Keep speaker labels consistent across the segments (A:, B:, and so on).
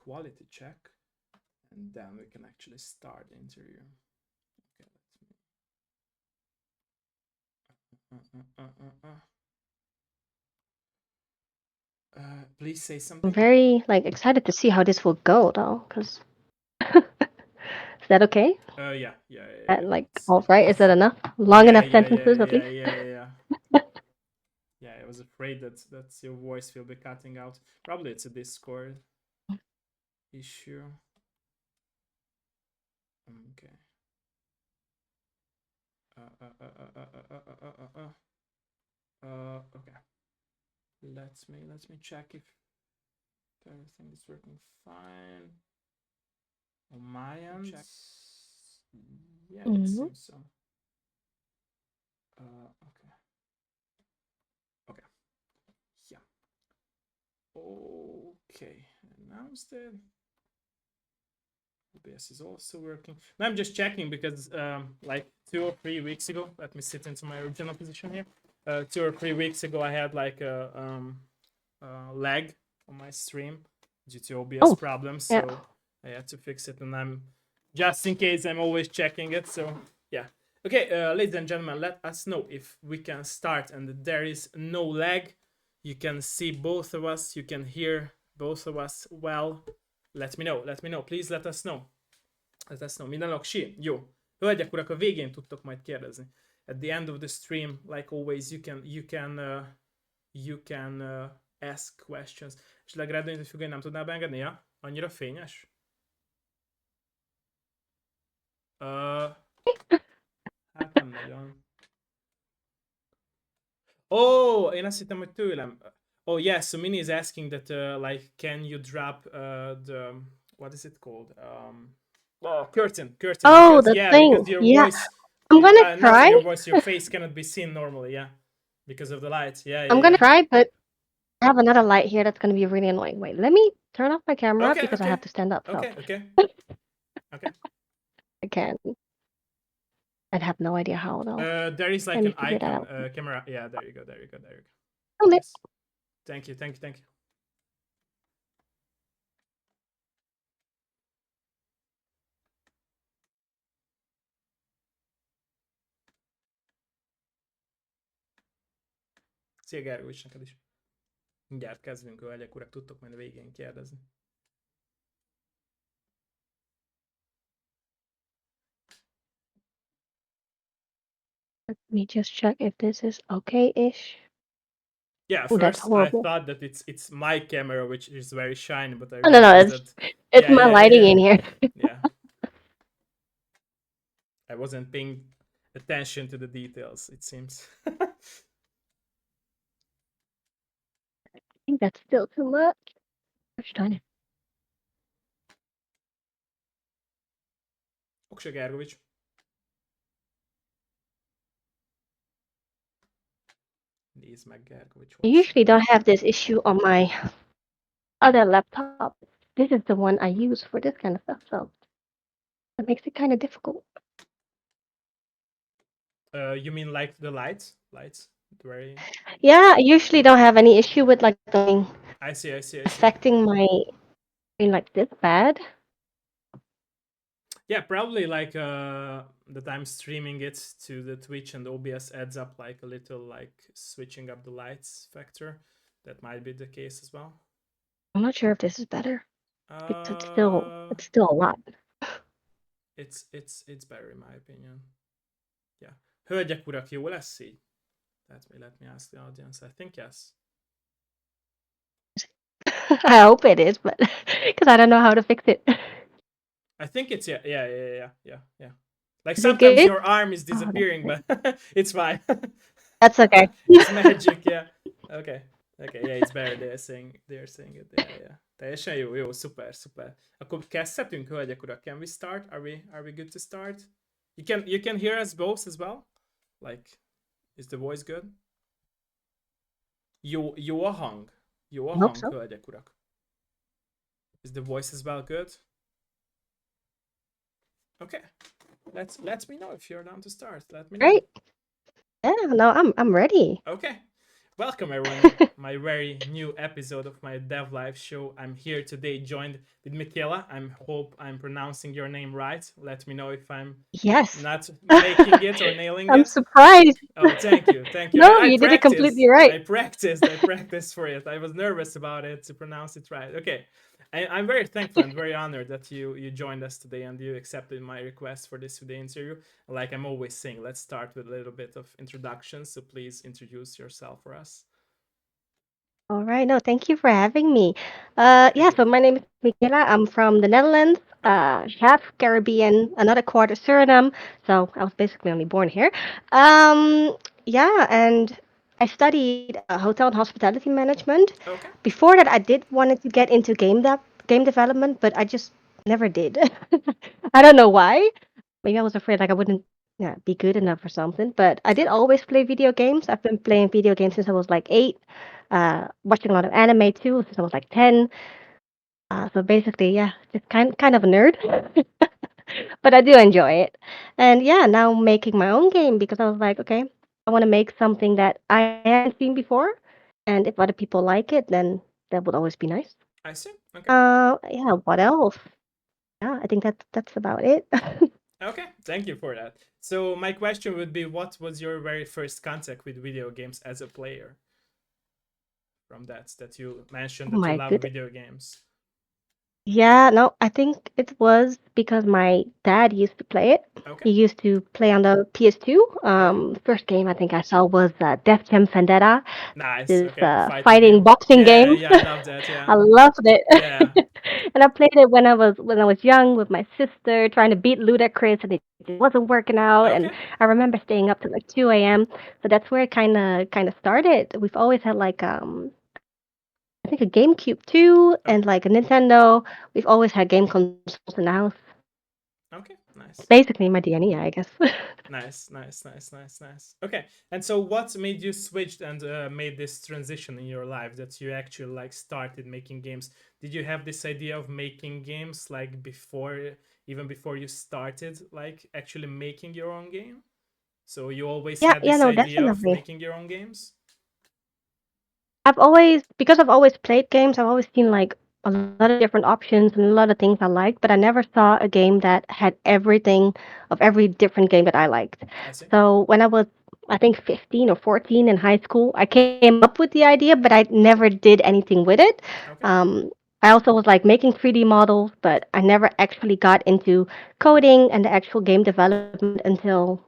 A: quality check, and then we can actually start the interview. Okay, please say something.
B: I'm very excited to see how this will go though, because is that okay?
A: Yeah.
B: All right, is that enough? Long enough sentences, at least?
A: Yeah. Yeah, I was afraid that your voice will be cutting out. Probably it's a Discord issue. Okay. Okay. Let me check if everything is working fine on my end. Yeah, it seems so. Okay. Okay. Yeah. Okay. Announced it. OBS is also working. Now I'm just checking because like 2 or 3 weeks ago, let me sit into my original position here. 2 or 3 weeks ago, I had like a lag on my stream due to OBS problems, so I had to fix it, and I'm just in case I'm always checking it. So yeah. Okay, ladies and gentlemen, let us know if we can start and there is no lag. You can see both of us. You can hear both of us well. Let me know. Please let us know. Let us know. Minden oké? Jó. Hölgyek, urak, a végén tudtok majd kérdezni. At the end of the stream, like always, you can ask questions. És legrád, hogy függően nem tudnál beengedni? Ja? Annyira fényes? Hát nem nagyon. Oh, én azt hittem, hogy tőlem. Oh, yeah, so Minnie is asking that, like, can you drop the, what is it called? Curtain.
B: Oh,
A: because,
B: the thing.
A: Because your voice,
B: I'm gonna
A: not
B: try.
A: your voice, your face cannot be seen normally, yeah. Because of the lights, yeah.
B: I'm gonna try, but I have another light here that's gonna be really annoying. Wait, let me turn off my camera because I have to stand up. So.
A: Okay.
B: I can. I'd have no idea how though.
A: There is like an icon, camera. Yeah, there you go.
B: Oh,
A: yes. Thank you. Szia Gergős, neked is. Mindjárt kezdünk, hölgyek, urak, tudtok majd a végén kérdezni.
B: Let me just check if this is okay-ish.
A: Yeah, first I thought that it's my camera which is very shiny, but I
B: realized it's my lighting in here.
A: Yeah. I wasn't paying attention to the details, it seems.
B: I think that's still too much. Gosh darn it.
A: Oksa Gergovics. Nézd meg, Gergovics.
B: I usually don't have this issue on my other laptop. This is the one I use for this kind of stuff, so it makes it kind of difficult.
A: You mean like the lights? Very...
B: Yeah, I usually don't have any issue with like going.
A: I see.
B: Affecting my screen like this bad.
A: Yeah, probably like that I'm streaming it to the Twitch and OBS adds up like a little like switching up the lights factor. That might be the case as well.
B: I'm not sure if this is better. It's still a lot.
A: It's better in my opinion. Yeah. Hölgyek, urak, jó lesz így? Let me ask the audience. I think yes.
B: I hope it is, but because I don't know how to fix it.
A: I think it's yeah. Like sometimes your arm is disappearing, but it's fine.
B: That's okay.
A: It's magic, yeah. Okay, yeah, it's better. They're saying it. Yeah. Teljesen jó, szuper. Akkor kezdhetünk, hölgyek, urak. Can we start? Are we good to start? You can hear us both as well? Like, is the voice good? Jó a hang? Hölgyek, urak. Is the voice as well good? Okay. Let me know if you're down to start. Let me know.
B: Great. Yeah, no, I'm ready.
A: Okay. Welcome everyone in my very new episode of my Dev Live show. I'm here today joined with Michaela. I hope I'm pronouncing your name right. Let me know if I'm
B: Yes.
A: not making it or nailing
B: I'm
A: it.
B: surprised.
A: Oh, thank you, thank you.
B: No,
A: I
B: you did it completely
A: practiced,
B: right.
A: I practiced for it. I was nervous about it to pronounce it right. Okay, I'm very thankful and very honored that you joined us today and you accepted my request for this today interview. Like I'm always saying, let's start with a little bit of introduction. So please introduce yourself for us.
B: All right. No, thank you for having me.
A: Thank
B: Yeah,
A: you.
B: so my name is Miguel. I'm from the Netherlands,
A: Okay.
B: half Caribbean, another quarter Suriname. So I was basically only born here. Um, yeah, and I studied hotel and hospitality management.
A: Okay.
B: Before that, I did wanted to get into game development, but I just never did. I don't know why. Maybe I was afraid like I wouldn't yeah, be good enough or something. But I did
A: Okay.
B: always play video games. I've been playing video games since I was like 8. Watching a lot of anime too since I was like 10. So basically, yeah, just kind of a nerd, but I do enjoy it. And yeah, now making my own game because I was like, okay, I want to make something that I haven't seen before, and if other people like it, then that would always be nice.
A: I see. Okay.
B: Yeah, what else? Yeah, I think that's about it.
A: Okay. Thank you for that. So my question would be, what was your very first contact with video games as a player? From that you mentioned
B: Oh
A: that you
B: my
A: love
B: goodness.
A: video games.
B: Yeah, no, I think it was because my dad used to play it.
A: Okay.
B: He used to play on the PS2.
A: Okay.
B: First game I think I saw was Def Jam Vendetta,
A: Nice.
B: this
A: Okay. Fighting
B: fighting
A: game.
B: boxing
A: Yeah.
B: game.
A: Yeah. I love that. Yeah.
B: I loved it,
A: Yeah.
B: and I played it when I was young with my sister, trying to beat Ludacris, and it just wasn't working out. And
A: Okay.
B: I remember staying up to like 2 a.m. So that's where it kind of started. We've always had like I think a GameCube too, and
A: Okay.
B: like a Nintendo. We've always had game consoles in the house.
A: Okay.
B: It's
A: Nice.
B: basically my DNA, I guess.
A: Nice. Nice. Nice. Nice. Nice. Okay. And so, what made you switch and made this transition in your life that you actually like started making games? Did you have this idea of making games like before, even before you started like actually making your own game? So you always
B: Yeah,
A: had
B: yeah,
A: this
B: no,
A: idea of
B: definitely.
A: making your own games?
B: Because I've always played games, I've always seen like a lot of different options and a lot of things I liked, but I never saw a game that had everything of every different game that I liked.
A: I see.
B: So when I was, I think 15 or 14 in high school, I came up with the idea, but I never did anything with it.
A: Okay.
B: Um, I also was like making 3D models, but I never actually got into coding and the actual game development until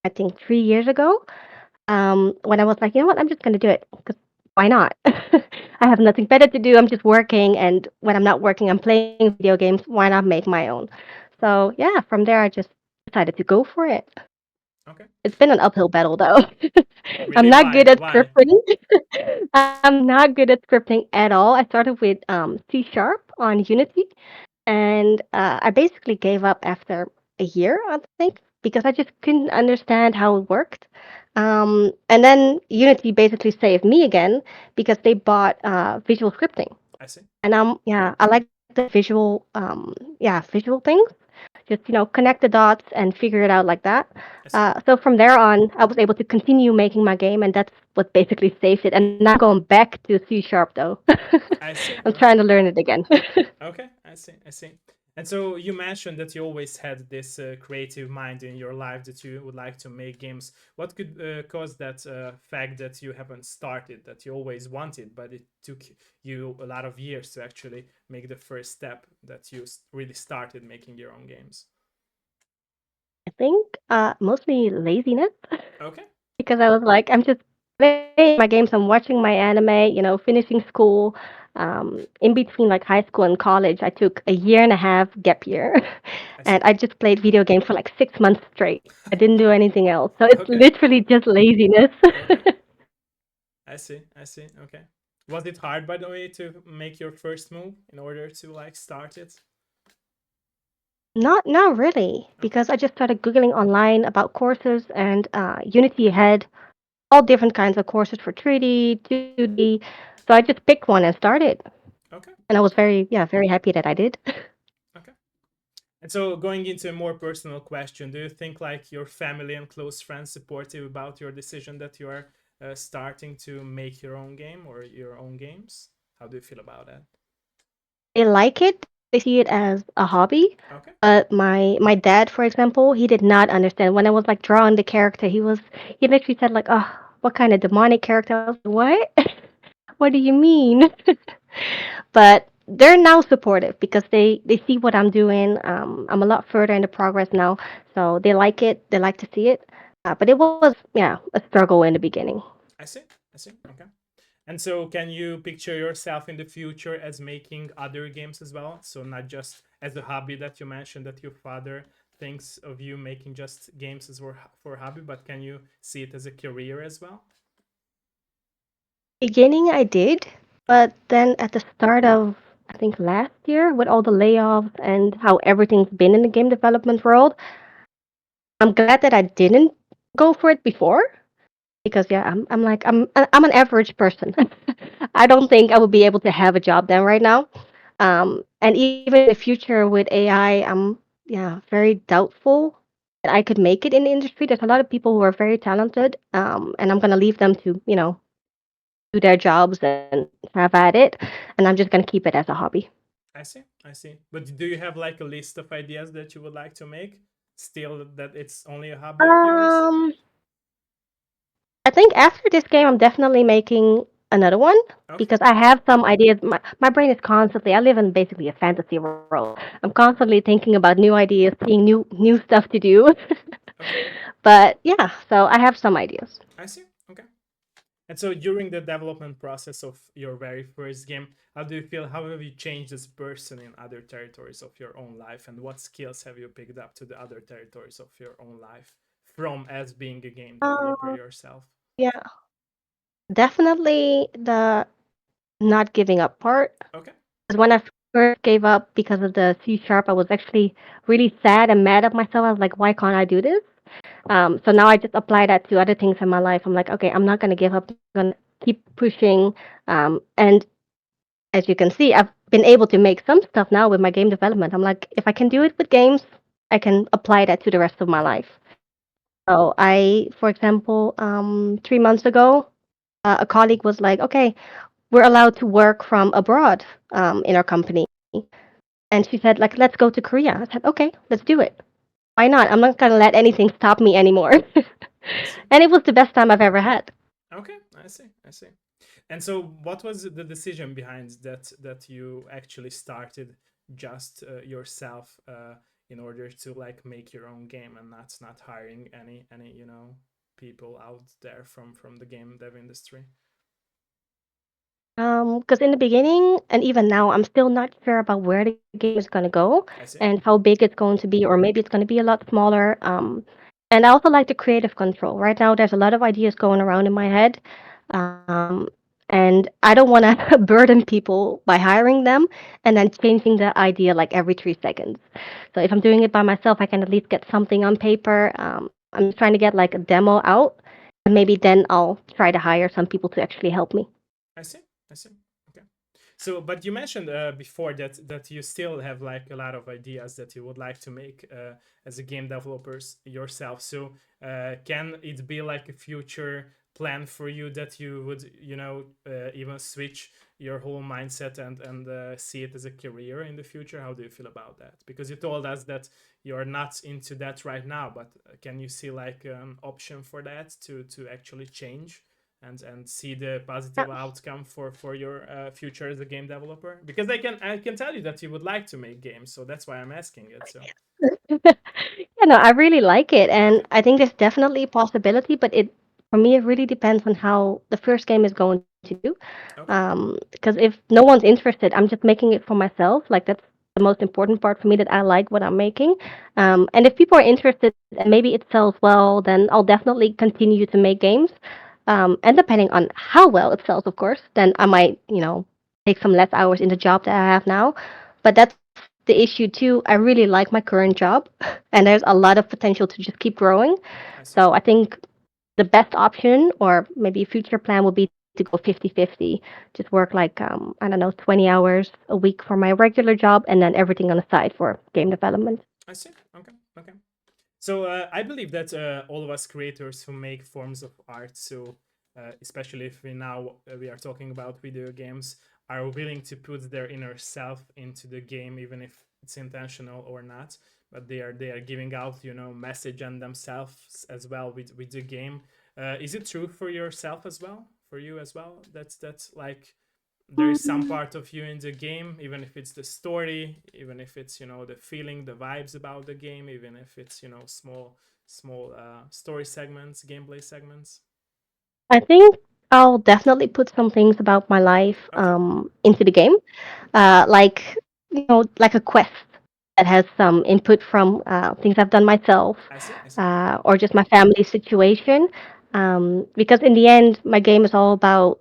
B: I think 3 years ago. When I was like, you know what, I'm just gonna do it because why not? I have nothing better to do. I'm just working, and when I'm not working, I'm playing video games. Why not make my own? So yeah, from there I just decided to go for it.
A: Okay.
B: It's been an uphill battle though. I'm
A: Really?
B: not good
A: Why?
B: at
A: Why?
B: scripting. I'm not good at scripting at all. I started with C# on Unity, and I basically gave up after a year, I think, because I just couldn't understand how it worked. And then Unity basically saved me again because they bought visual scripting,
A: I see.
B: and yeah, I like the visual things. Just connect the dots and figure it out like that.
A: I see.
B: So from there on, I was able to continue making my game, and that's what basically saved it. And now I'm going back to C# though.
A: I see.
B: I'm
A: Okay.
B: trying to learn it again.
A: Okay. I see. I see. And so you mentioned that you always had this creative mind in your life that you would like to make games. What could cause that fact that you haven't started, that you always wanted, but it took you a lot of years to actually make the first step that you really started making your own games?
B: I think mostly laziness
A: Okay.
B: because I was like, I'm just playing my games, I'm watching my anime, finishing school. In between like high school and college, I took a year and a half gap year,
A: I see.
B: and I just played video games for like 6 months straight. I didn't do anything else, so it's
A: Okay.
B: literally just laziness.
A: Okay. I see. I see. Okay. Was it hard, by the way, to make your first move in order to like start it?
B: Not really,
A: Okay.
B: because I just started googling online about courses, and Unity had all different kinds of courses for 3D, 2D. So I just picked one and started.
A: Okay.
B: And I was very happy that I did.
A: Okay. And so, going into a more personal question, do you think like your family and close friends support you about your decision that you are starting to make your own game or your own games? How do you feel about that?
B: They like it. They see it as a hobby.
A: Okay.
B: But my dad, for example, he did not understand when I was like drawing the character. He literally said like, "Oh, what kind of demonic character?" I was like, "What? What do you mean?" But they're now supportive because they see what I'm doing. I'm a lot further in the progress now, so they like it. They like to see it. But it was, yeah, a struggle in the beginning.
A: I see. I see. Okay. And so, can you picture yourself in the future as making other games as well? So, not just as a hobby that you mentioned that your father thinks of you making just games as for hobby, but can you see it as a career as well?
B: Beginning, I did,
A: Okay.
B: but then at the start of I think last year, with all the layoffs and how everything's been in the game development world, I'm glad that I didn't go for it before because yeah, I'm an average person. I don't think I would be able to have a job then right now. And even in the future with AI, I'm yeah very doubtful that I could make it in the industry. There's a lot of people who are very talented, and I'm gonna leave them to do their jobs and have at it, and I'm just gonna keep it as a hobby.
A: I see. I see. But do you have like a list of ideas that you would like to make? Still, that it's only a hobby of yours?
B: Um, I think after this game, I'm definitely making another one
A: Okay.
B: because I have some ideas. My brain is constantly. I live in basically a fantasy world. I'm constantly thinking about new ideas, seeing new stuff to do.
A: Okay.
B: But yeah, so I have some ideas.
A: I see. Okay. And so during the development process of your very first game, how do you feel? How have you changed as a person in other territories of your own life? And what skills have you picked up to the other territories of your own life from as being a game developer
B: Um,
A: yourself?
B: yeah, definitely the not giving up part.
A: Okay.
B: Because when I first gave up because of the C sharp, I was actually really sad and mad at myself. I was like, why can't I do this? So now I just apply that to other things in my life. I'm like, okay, I'm not gonna give up. I'm gonna keep pushing. And as you can see, I've been able to make some stuff now with my game development. I'm like, if I can do it with games, I can apply that to the rest of my life. So for example, 3 months ago, a colleague was like, okay, we're allowed to work from abroad in our company. And she said, like, let's go to Korea. I said, okay, let's do it. Why not? I'm not gonna let anything stop me anymore.
A: I see.
B: And it was the best time I've ever had.
A: Okay. I see. I see. And so, what was the decision behind that you actually started just yourself in order to like make your own game and not hiring any people out there from the game dev industry?
B: Because in the beginning and even now, I'm still not sure about where the game is gonna go
A: I see.
B: and how big it's going to be, or maybe it's gonna be a lot smaller. And I also like the creative control. Right now, there's a lot of ideas going around in my head, um, and I don't want to burden people by hiring them and then changing the idea like every 3 seconds. So if I'm doing it by myself, I can at least get something on paper. I'm just trying to get like a demo out, and maybe then I'll try to hire some people to actually help me.
A: I see. I see. Okay. So, but you mentioned before that you still have like a lot of ideas that you would like to make as a game developers yourself. So, can it be like a future plan for you that you would, even switch your whole mindset and see it as a career in the future? How do you feel about that? Because you told us that you're not into that right now, but can you see like an option for that to actually change? And see the positive outcome for your future as a game developer, because I can tell you that you would like to make games, so that's why I'm asking it. So
B: Yeah, no, I really like it, and
A: okay.
B: I think there's definitely a possibility, but for me, it really depends on how the first game is going to do.
A: Okay.
B: Because if no one's interested, I'm just making it for myself. Like that's the most important part for me that I like what I'm making. And if people are interested and maybe it sells well, then I'll definitely continue to make games. And depending on how well it sells, of course, then I might, take some less hours in the job that I have now. But that's the issue too. I really like my current job, and there's a lot of potential to just keep growing.
A: I see.
B: So I think the best option, or maybe a future plan, would be to go 50-50. Just work like, I don't know, 20 hours a week for my regular job, and then everything on the side for game development.
A: I see. Okay. Okay. So I believe that all of us creators who make forms of art, so especially if we are talking about video games, are willing to put their inner self into the game, even if it's intentional or not. But they are giving out, message on themselves as well with the game. Is it true for yourself as well? For you as well? That's like there is some
B: Mm,
A: part of you in the game, even if it's the story, even if it's the feeling, the vibes about the game, even if it's small story segments, gameplay segments.
B: I think I'll definitely put some things about my life
A: Okay,
B: into the game, like like a quest that has some input from things I've done myself,
A: I see, I see.
B: or just my family situation. Because in the end, my game is all about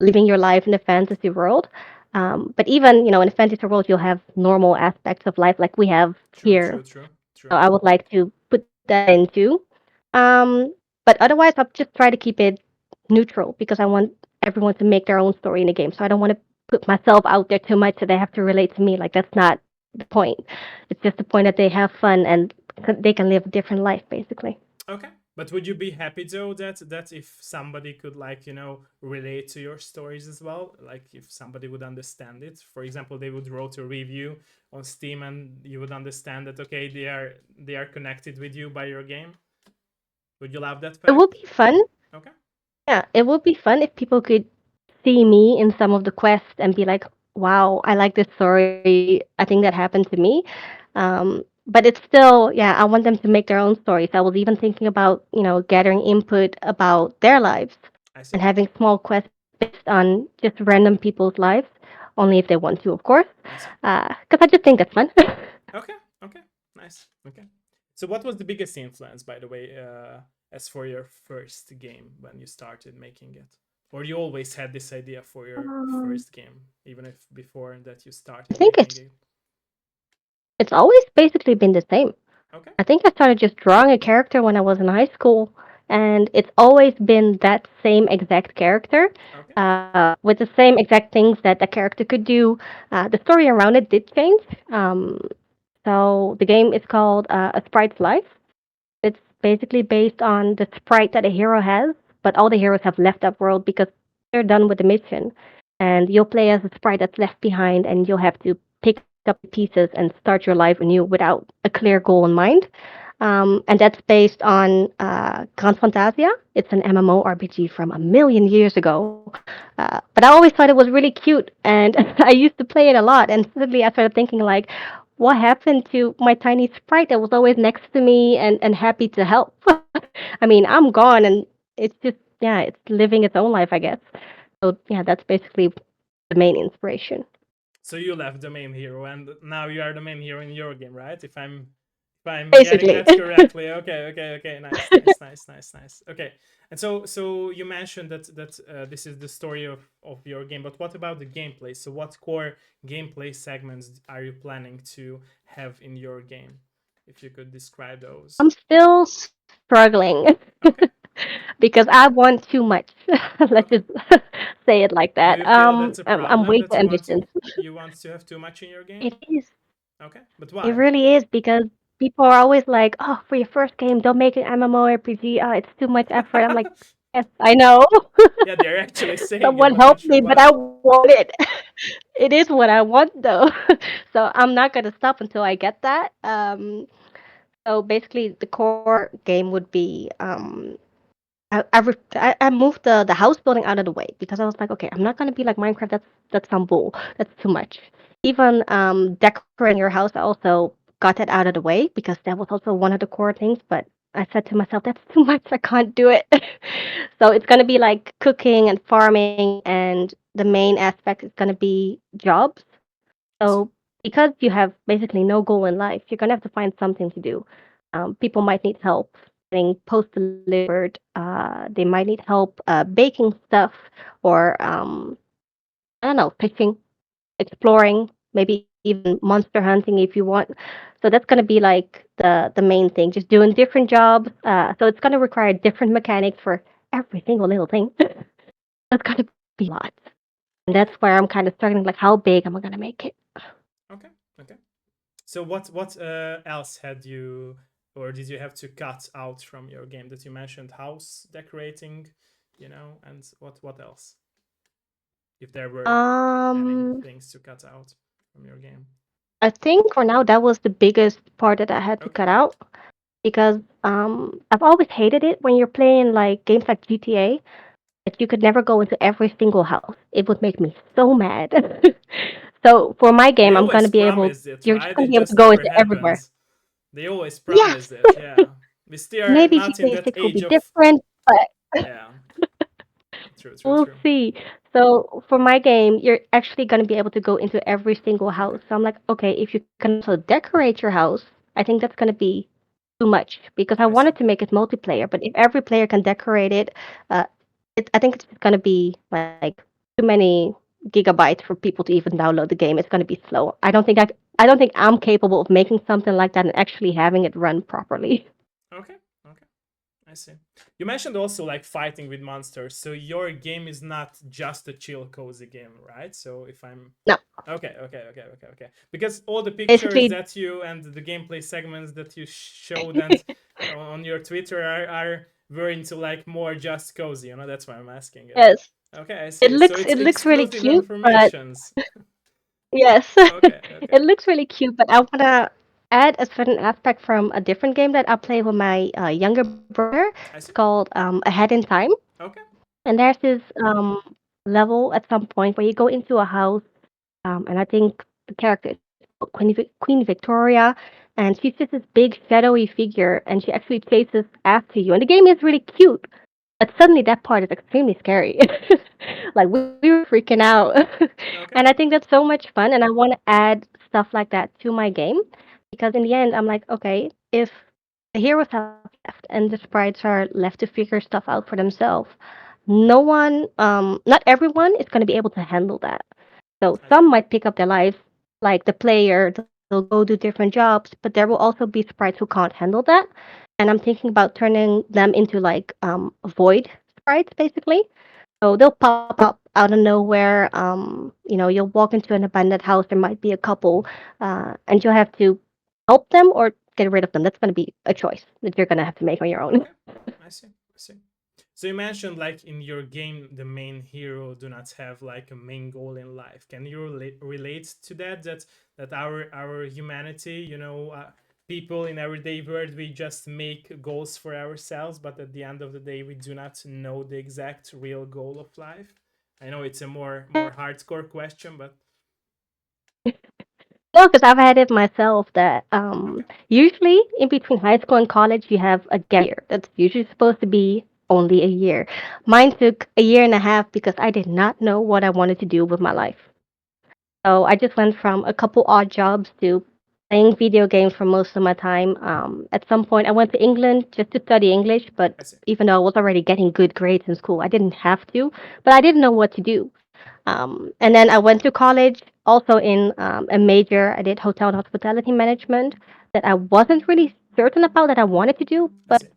B: living your life in a fantasy world. But even in a fantasy world, you'll have normal aspects of life like we have
A: True,
B: here.
A: true, true,
B: So
A: true.
B: I would like to put that into. Um, but otherwise, I'll just try to keep it neutral because I want everyone to make their own story in the game. So I don't want to put myself out there too much so they have to relate to me. Like that's not the point. It's just the point that they have fun and they can live a different life, basically.
A: Okay, but would you be happy though that if somebody could like relate to your stories as well, like if somebody would understand it, for example, they would wrote a review on Steam and you would understand that okay, they are connected with you by your game. Would you love that
B: It
A: fact?
B: would be fun.
A: Okay.
B: Yeah, it would be fun if people could see me in some of the quests and be like, "Wow, I like this story. I think that happened to me." But it's still, yeah, I want them to make their own stories. I was even thinking about, gathering input about their lives
A: I
B: and
A: see.
B: having small quests based on just random people's lives, only if they want to, of course.
A: I see.
B: Because I just think that's fun.
A: Okay. Okay. Nice. Okay. So, what was the biggest influence, by the way, as for your first game when you started making it, or you always had this idea for your
B: um,
A: first game, even if before that you
B: I
A: started
B: think
A: making it?
B: it's always basically been the same.
A: Okay.
B: I think I started just drawing a character when I was in high school, and it's always been that same exact character,
A: Okay.
B: with the same exact things that the character could do. The story around it did change. Um, so the game is called A Sprite's Life. It's basically based on the sprite that a hero has, but all the heroes have left that world because they're done with the mission. And you'll play as a sprite that's left behind, and you'll have to pick up the pieces and start your life anew without a clear goal in mind. And that's based on Grand Fantasia. It's an MMORPG from a million years ago. But I always thought it was really cute, and I used to play it a lot. And suddenly I started thinking, like, what happened to my tiny sprite that was always next to me and happy to help? I mean, I'm gone, and it's just, yeah, it's living its own life, I guess. So, yeah, that's basically the main inspiration.
A: So you left the main hero, and now you are the main hero in your game, right? If I'm getting
B: Basically.
A: that correctly. Okay, okay, okay. Nice, nice, nice, nice, nice. Okay. And so you mentioned that this is the story of your game, but what about the gameplay? So what core gameplay segments are you planning to have in your game? If you could describe those.
B: I'm still struggling
A: Okay.
B: because I want too much. Let's just
A: Okay.
B: say it like
A: Do
B: that.
A: you feel that's a
B: I'm
A: problem
B: way
A: that
B: too ambitious.
A: you want to have too much in your game?
B: It is.
A: Okay. But
B: It
A: why?
B: really is because people are always like, "Oh, for your first game, don't make an MMORPG. Oh, it's too much effort." I'm like, "Yes, I know.
A: Yeah, they're actually saying it,
B: Someone
A: but
B: help
A: not sure
B: me, but
A: why.
B: I want it. It is what I want, though. So I'm not gonna stop until I get that. So basically, the core game would be I moved the house building out of the way because I was like, okay, I'm not gonna be like Minecraft. That's some bull. That's too much. Even decorating your house, I also got that out of the way because that was also one of the core things. But I said to myself, that's too much. I can't do it. So it's gonna be like cooking and farming, and the main aspect is gonna be jobs.
A: I see.
B: So because you have basically no goal in life, you're gonna have to find something to do. People might need help getting post delivered. They might need help baking stuff, or I don't know, fishing, exploring, maybe even monster hunting if you want. So that's gonna be like the main thing, just doing different jobs. So it's gonna require different mechanics for every single little thing. That's gonna be a lot, and that's
A: Okay.
B: where I'm kind of struggling. Like, how big am I gonna make it?
A: Okay. Okay. So what else had you or did you have to cut out from your game that you mentioned house decorating? and what else? If there were any
B: Um,
A: things to cut out from your game.
B: I think for now that was the biggest part that I had to
A: Okay.
B: cut out because I've always hated it when you're playing like games like GTA that you could never go into every single house. It would make me so mad. So for my
A: They
B: game, I'm
A: always
B: gonna be able.
A: promise it,
B: You're just
A: right?
B: gonna
A: It
B: be able to
A: just
B: go
A: never
B: into everywhere.
A: happens. They always
B: Yes,
A: promise it, yeah. We still are
B: maybe
A: not in
B: GTA
A: that
B: 6 will be
A: age of,
B: different, but
A: yeah. True, true,
B: we'll
A: true.
B: see. So for my game, you're actually gonna be able to go into every single
A: Okay.
B: house. So I'm like, okay, if you can also decorate your house, I think that's gonna be too much because I
A: I see.
B: wanted to make it multiplayer. But if every player can decorate it, uh, I think it's gonna be like too many gigabytes for people to even download the game. It's gonna be slow. I don't think I'm capable of making something like that and actually having it run properly.
A: Okay. Okay. I see. You mentioned also like fighting with monsters. So your game is not just a chill cozy game, right? So if I'm
B: No,
A: okay, okay, okay, okay, okay. Because all the pictures
B: basically,
A: that you and the gameplay segments that you showed and on your Twitter are were into like more just cozy. That's why I'm asking it.
B: yes.
A: Okay, I see. So it's
B: It looks really
A: exclusive
B: cute, but
A: informations.
B: yes,
A: Okay, okay.
B: it looks really cute. But I wanna add a certain aspect from a different game that I play with my younger brother.
A: I
B: It's
A: see.
B: called Ahead in Time,
A: Okay,
B: and there's this level at some point where you go into a house, and I think the character is called Queen Victoria, and she's just this big shadowy figure, and she actually chases after you. And the game is really cute, but suddenly that part is extremely scary. Like we were freaking out. And
A: okay.
B: I think that's so much fun and I want to add stuff like that to my game because in the end I'm like, okay, if the heroes have left and the sprites are left to figure stuff out for themselves, no one not everyone is going to be able to handle that. So
A: I see.
B: some might pick up their lives, like the player, they'll go do different jobs, but there will also be sprites who can't handle that. And I'm thinking about turning them into like void sprites, basically. So they'll pop up out of nowhere. You'll walk into an abandoned house. There might be a couple, and you'll have to help them or get rid of them. That's going to be a choice that you're going to have to make on your own.
A: Okay, I see. I see. So you mentioned like in your game the main hero do not have like a main goal in life. Can you relate to that? That our humanity, people in everyday world, we just make goals for ourselves, but at the end of the day, we do not know the exact real goal of life. I know it's a more hardcore question, but
B: No, because I've had it myself that
A: okay,
B: usually in between high school and college, you have a gap year. That's usually supposed to be only a year. Mine took a year and a half because I did not know what I wanted to do with my life. So I just went from a couple odd jobs to playing video games for most of my time. At some point, I went to England just to study English,
A: I
B: but
A: see.
B: even though I was already getting good grades in school, I didn't have to. But I didn't know what to do. And then I went to college, also in a major. I did hotel and hospitality management that I wasn't really certain about that I wanted to do,
A: I
B: but
A: see.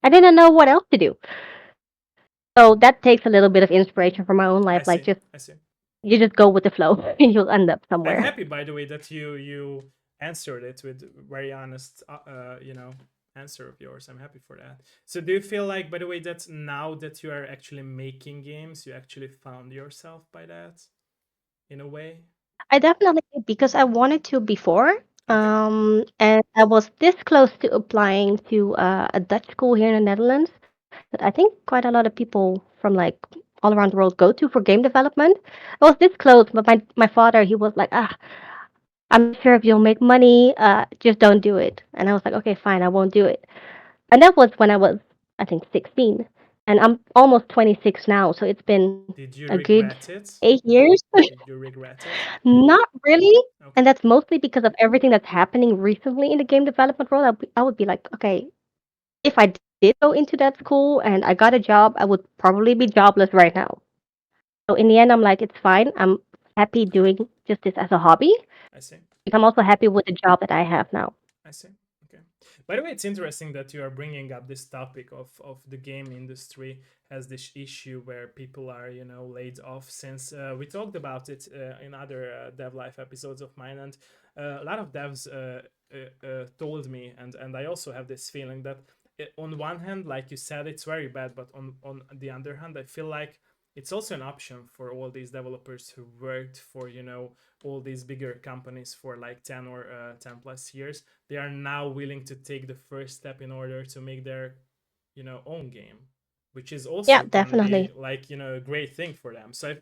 B: I didn't know what else to do. So that takes a little bit of inspiration from my own
A: I
B: life. Like
A: see.
B: just
A: I see.
B: you just go with the flow, and you'll end up
A: I'm
B: somewhere.
A: happy, by the way, that you answered it with very honest, answer of yours. I'm happy for that. So, do you feel like, by the way, that now that you are actually making games, you actually found yourself by that in a way?
B: I definitely did because I wanted to before.
A: Okay,
B: And I was this close to applying to a Dutch school here in the Netherlands that I think quite a lot of people from like all around the world go to for game development. I was this close, but my father he was like, I'm not sure if you'll make money. Just don't do it. And I was like, okay, fine, I won't do it. And that was when I was, I think, 16, and I'm almost 26 now, so it's been
A: did
B: a
A: you
B: good
A: regret it?
B: 8 years.
A: Did you regret it?
B: Not really.
A: Okay,
B: And that's mostly because of everything that's happening recently in the game development world. I would be like, okay, if I did go into that school and I got a job, I would probably be jobless right now. So in the end, I'm like, it's fine. I'm happy doing just this as a hobby.
A: I see.
B: I'm also happy with the job that I have now.
A: I see. Okay. By the way, it's interesting that you are bringing up this topic of the game industry has this issue where people are, laid off. Since we talked about it in other Dev Life episodes of mine, and a lot of devs told me, and I also have this feeling that on one hand, like you said, it's very bad, but on the other hand, I feel like it's also an option for all these developers who worked for all these bigger companies for like 10 or 10 plus years. They are now willing to take the first step in order to make their own game, which is
B: Yeah,
A: also can be
B: definitely.
A: like a great thing for them. So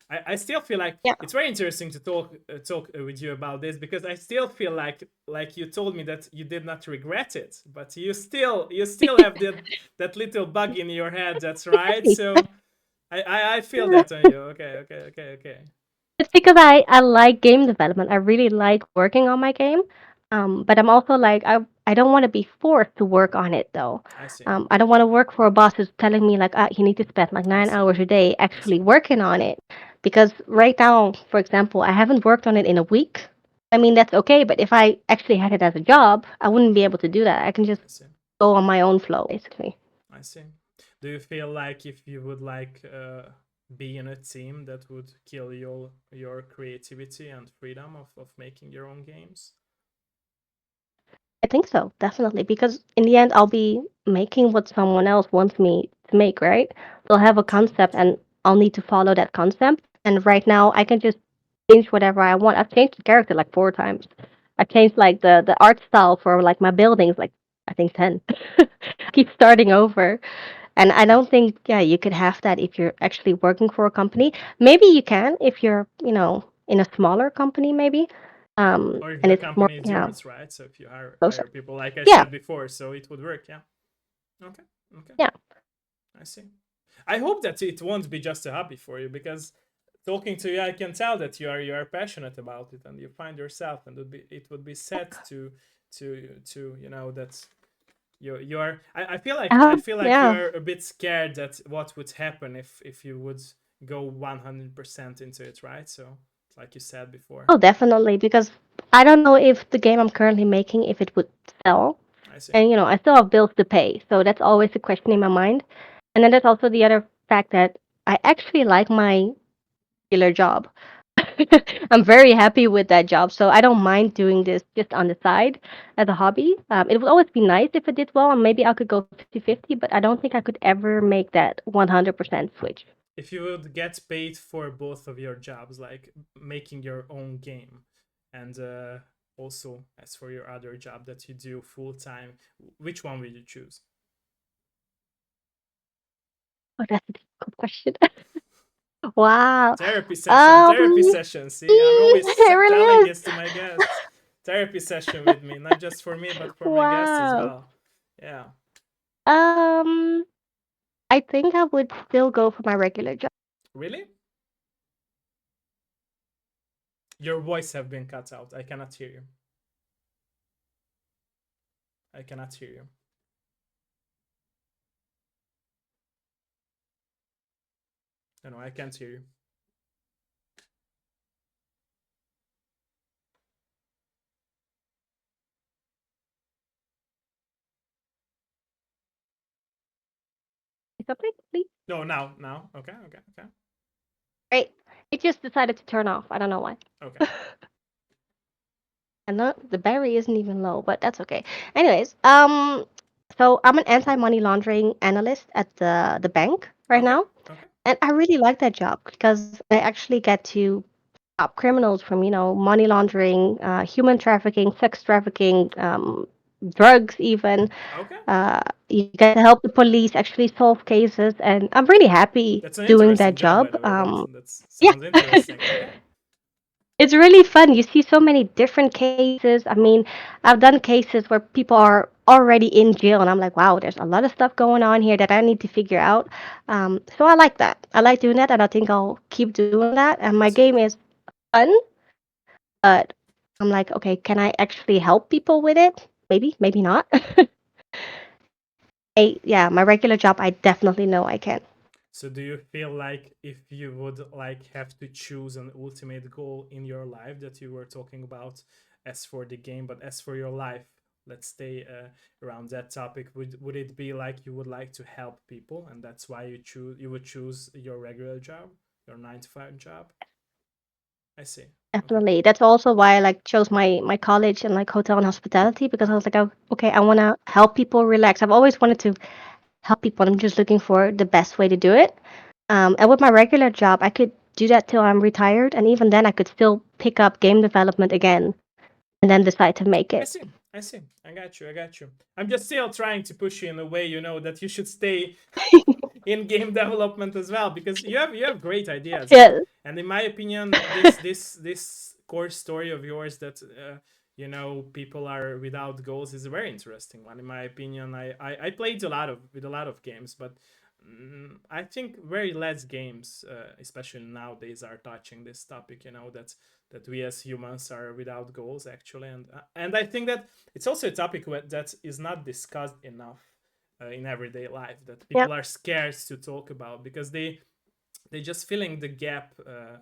A: I still feel like
B: Yeah.
A: it's very interesting to talk with you about this, because I still feel like you told me that you did not regret it, but you still have that little bug in your head. That's right.
B: Exactly.
A: So I feel that on you. Okay, okay, okay, okay.
B: It's because I like game development. I really like working on my game. But I'm also like I don't want to be forced to work on it though.
A: I see.
B: I don't want to work for a boss who's telling me like you need to spend like
A: I
B: nine
A: see.
B: hours a day
A: I
B: actually
A: see.
B: working on it. Because right now, for example, I haven't worked on it in a week. I mean that's okay, but if I actually had it as a job, I wouldn't be able to do that. I can just
A: I see.
B: go on my own flow basically.
A: I see. Do you feel like if you would like be in a team that would kill your creativity and freedom of making your own games?
B: I think so, definitely, because in the end, I'll be making what someone else wants me to make, right? They'll have a
A: True,
B: concept,
A: true.
B: and I'll need to follow that concept. And right now, I can just change whatever I want. I've changed the character like 4 times. I changed like the art style for like my buildings, like I think 10. Keep starting over, and I don't think you could have that if you're actually working for a company. Maybe you can if you're in a smaller company, maybe.
A: Or if
B: And
A: the
B: it's more
A: company is
B: yeah
A: yours, right? So if you
B: closer.
A: hire people, like I
B: Yeah,
A: said before, so it would work. Yeah. Okay. Okay.
B: yeah.
A: I see. I hope that it won't be just a hobby for you, because talking to you, I can tell that you are passionate about it and you find yourself, and it would be sad to that you're. I feel like you
B: Yeah.
A: are a bit scared that what would happen if you would go 100% into it, right? So like you said before.
B: Oh, definitely. Because I don't know if the game I'm currently making, if it would sell.
A: I see.
B: And, I still have bills to pay. So that's always a question in my mind. And then there's also the other fact that I actually like my regular job. I'm very happy with that job. So I don't mind doing this just on the side as a hobby. It would always be nice if it did well, and maybe I could go 50-50, but I don't think I could ever make that 100% switch.
A: If you would get paid for both of your jobs, like making your own game, and also as for your other job that you do full time, which one will you choose?
B: Oh, that's a difficult question. Wow.
A: Therapy session, therapy session. See, I'm always
B: It
A: telling
B: really is.
A: this to my guests. Therapy session with me, not just for me, but for my guests as
B: Wow.
A: well. Yeah.
B: Um, I think I would still go for my regular job.
A: Really? Your voice have been cut out. I cannot hear you. I cannot hear you. No, I can't hear you.
B: Something, please.
A: No, now. Okay, okay, okay,
B: Right. It just decided to turn off. I don't know why.
A: okay,
B: And the battery isn't even low, but that's okay. Anyways, so I'm an anti-money laundering analyst at the bank right
A: okay,
B: now,
A: okay.
B: and I really like that job because I actually get to stop criminals from money laundering, human trafficking, sex trafficking, drugs even.
A: Okay.
B: You get to help the police actually solve cases, and I'm really happy
A: That's an
B: doing that
A: interesting job, by
B: job.
A: the way. That
B: Yeah,
A: sounds interesting. Okay.
B: it's really fun. You see so many different cases. I mean, I've done cases where people are already in jail, and I'm like, wow, there's a lot of stuff going on here that I need to figure out. So I like that. I like doing that, and I think I'll keep doing that. And my
A: I see.
B: game is fun, but I'm like, okay, can I actually help people with it? Maybe, maybe not. Yeah, my regular job, I definitely know I can.
A: So do you feel like if you would like have to choose an ultimate goal in your life that you were talking about as for the game, but as for your life, let's stay around that topic. Would it be like you would like to help people, and that's why you would choose your regular job, your 9 to 5 job? I see. Okay.
B: Definitely. That's also why I like chose my college and like hotel and hospitality because I was like, oh, okay, I want to help people relax. I've always wanted to help people. I'm just looking for the best way to do it. And with my regular job, I could do that till I'm retired, and even then, I could still pick up game development again and then decide to make
A: I
B: it.
A: see. I see. I got you. I got you. I'm just still trying to push you in a way, that you should stay in game development as well, because you have great ideas. and
B: Yeah,
A: and in my opinion, this core story of yours that people are without goals is a very interesting one. In my opinion, I played a lot of with a lot of games, but I think very less games, especially nowadays, are touching this topic. That we as humans are without goals actually, and I think that it's also a topic that is not discussed enough in everyday life, that
B: yeah,
A: people are scared to talk about, because they just filling the gap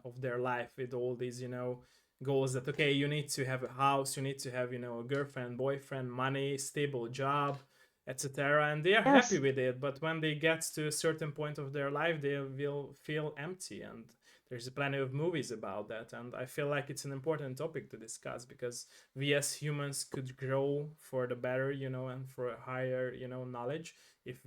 A: of their life with all these goals, that okay, you need to have a house, you need to have a girlfriend, boyfriend, money, stable job, etc., and they are happy
B: yes,
A: with it, but when they get to a certain point of their life, they will feel empty. And there's plenty of movies about that, and I feel like it's an important topic to discuss, because we as humans could grow for the better, and for a higher knowledge, if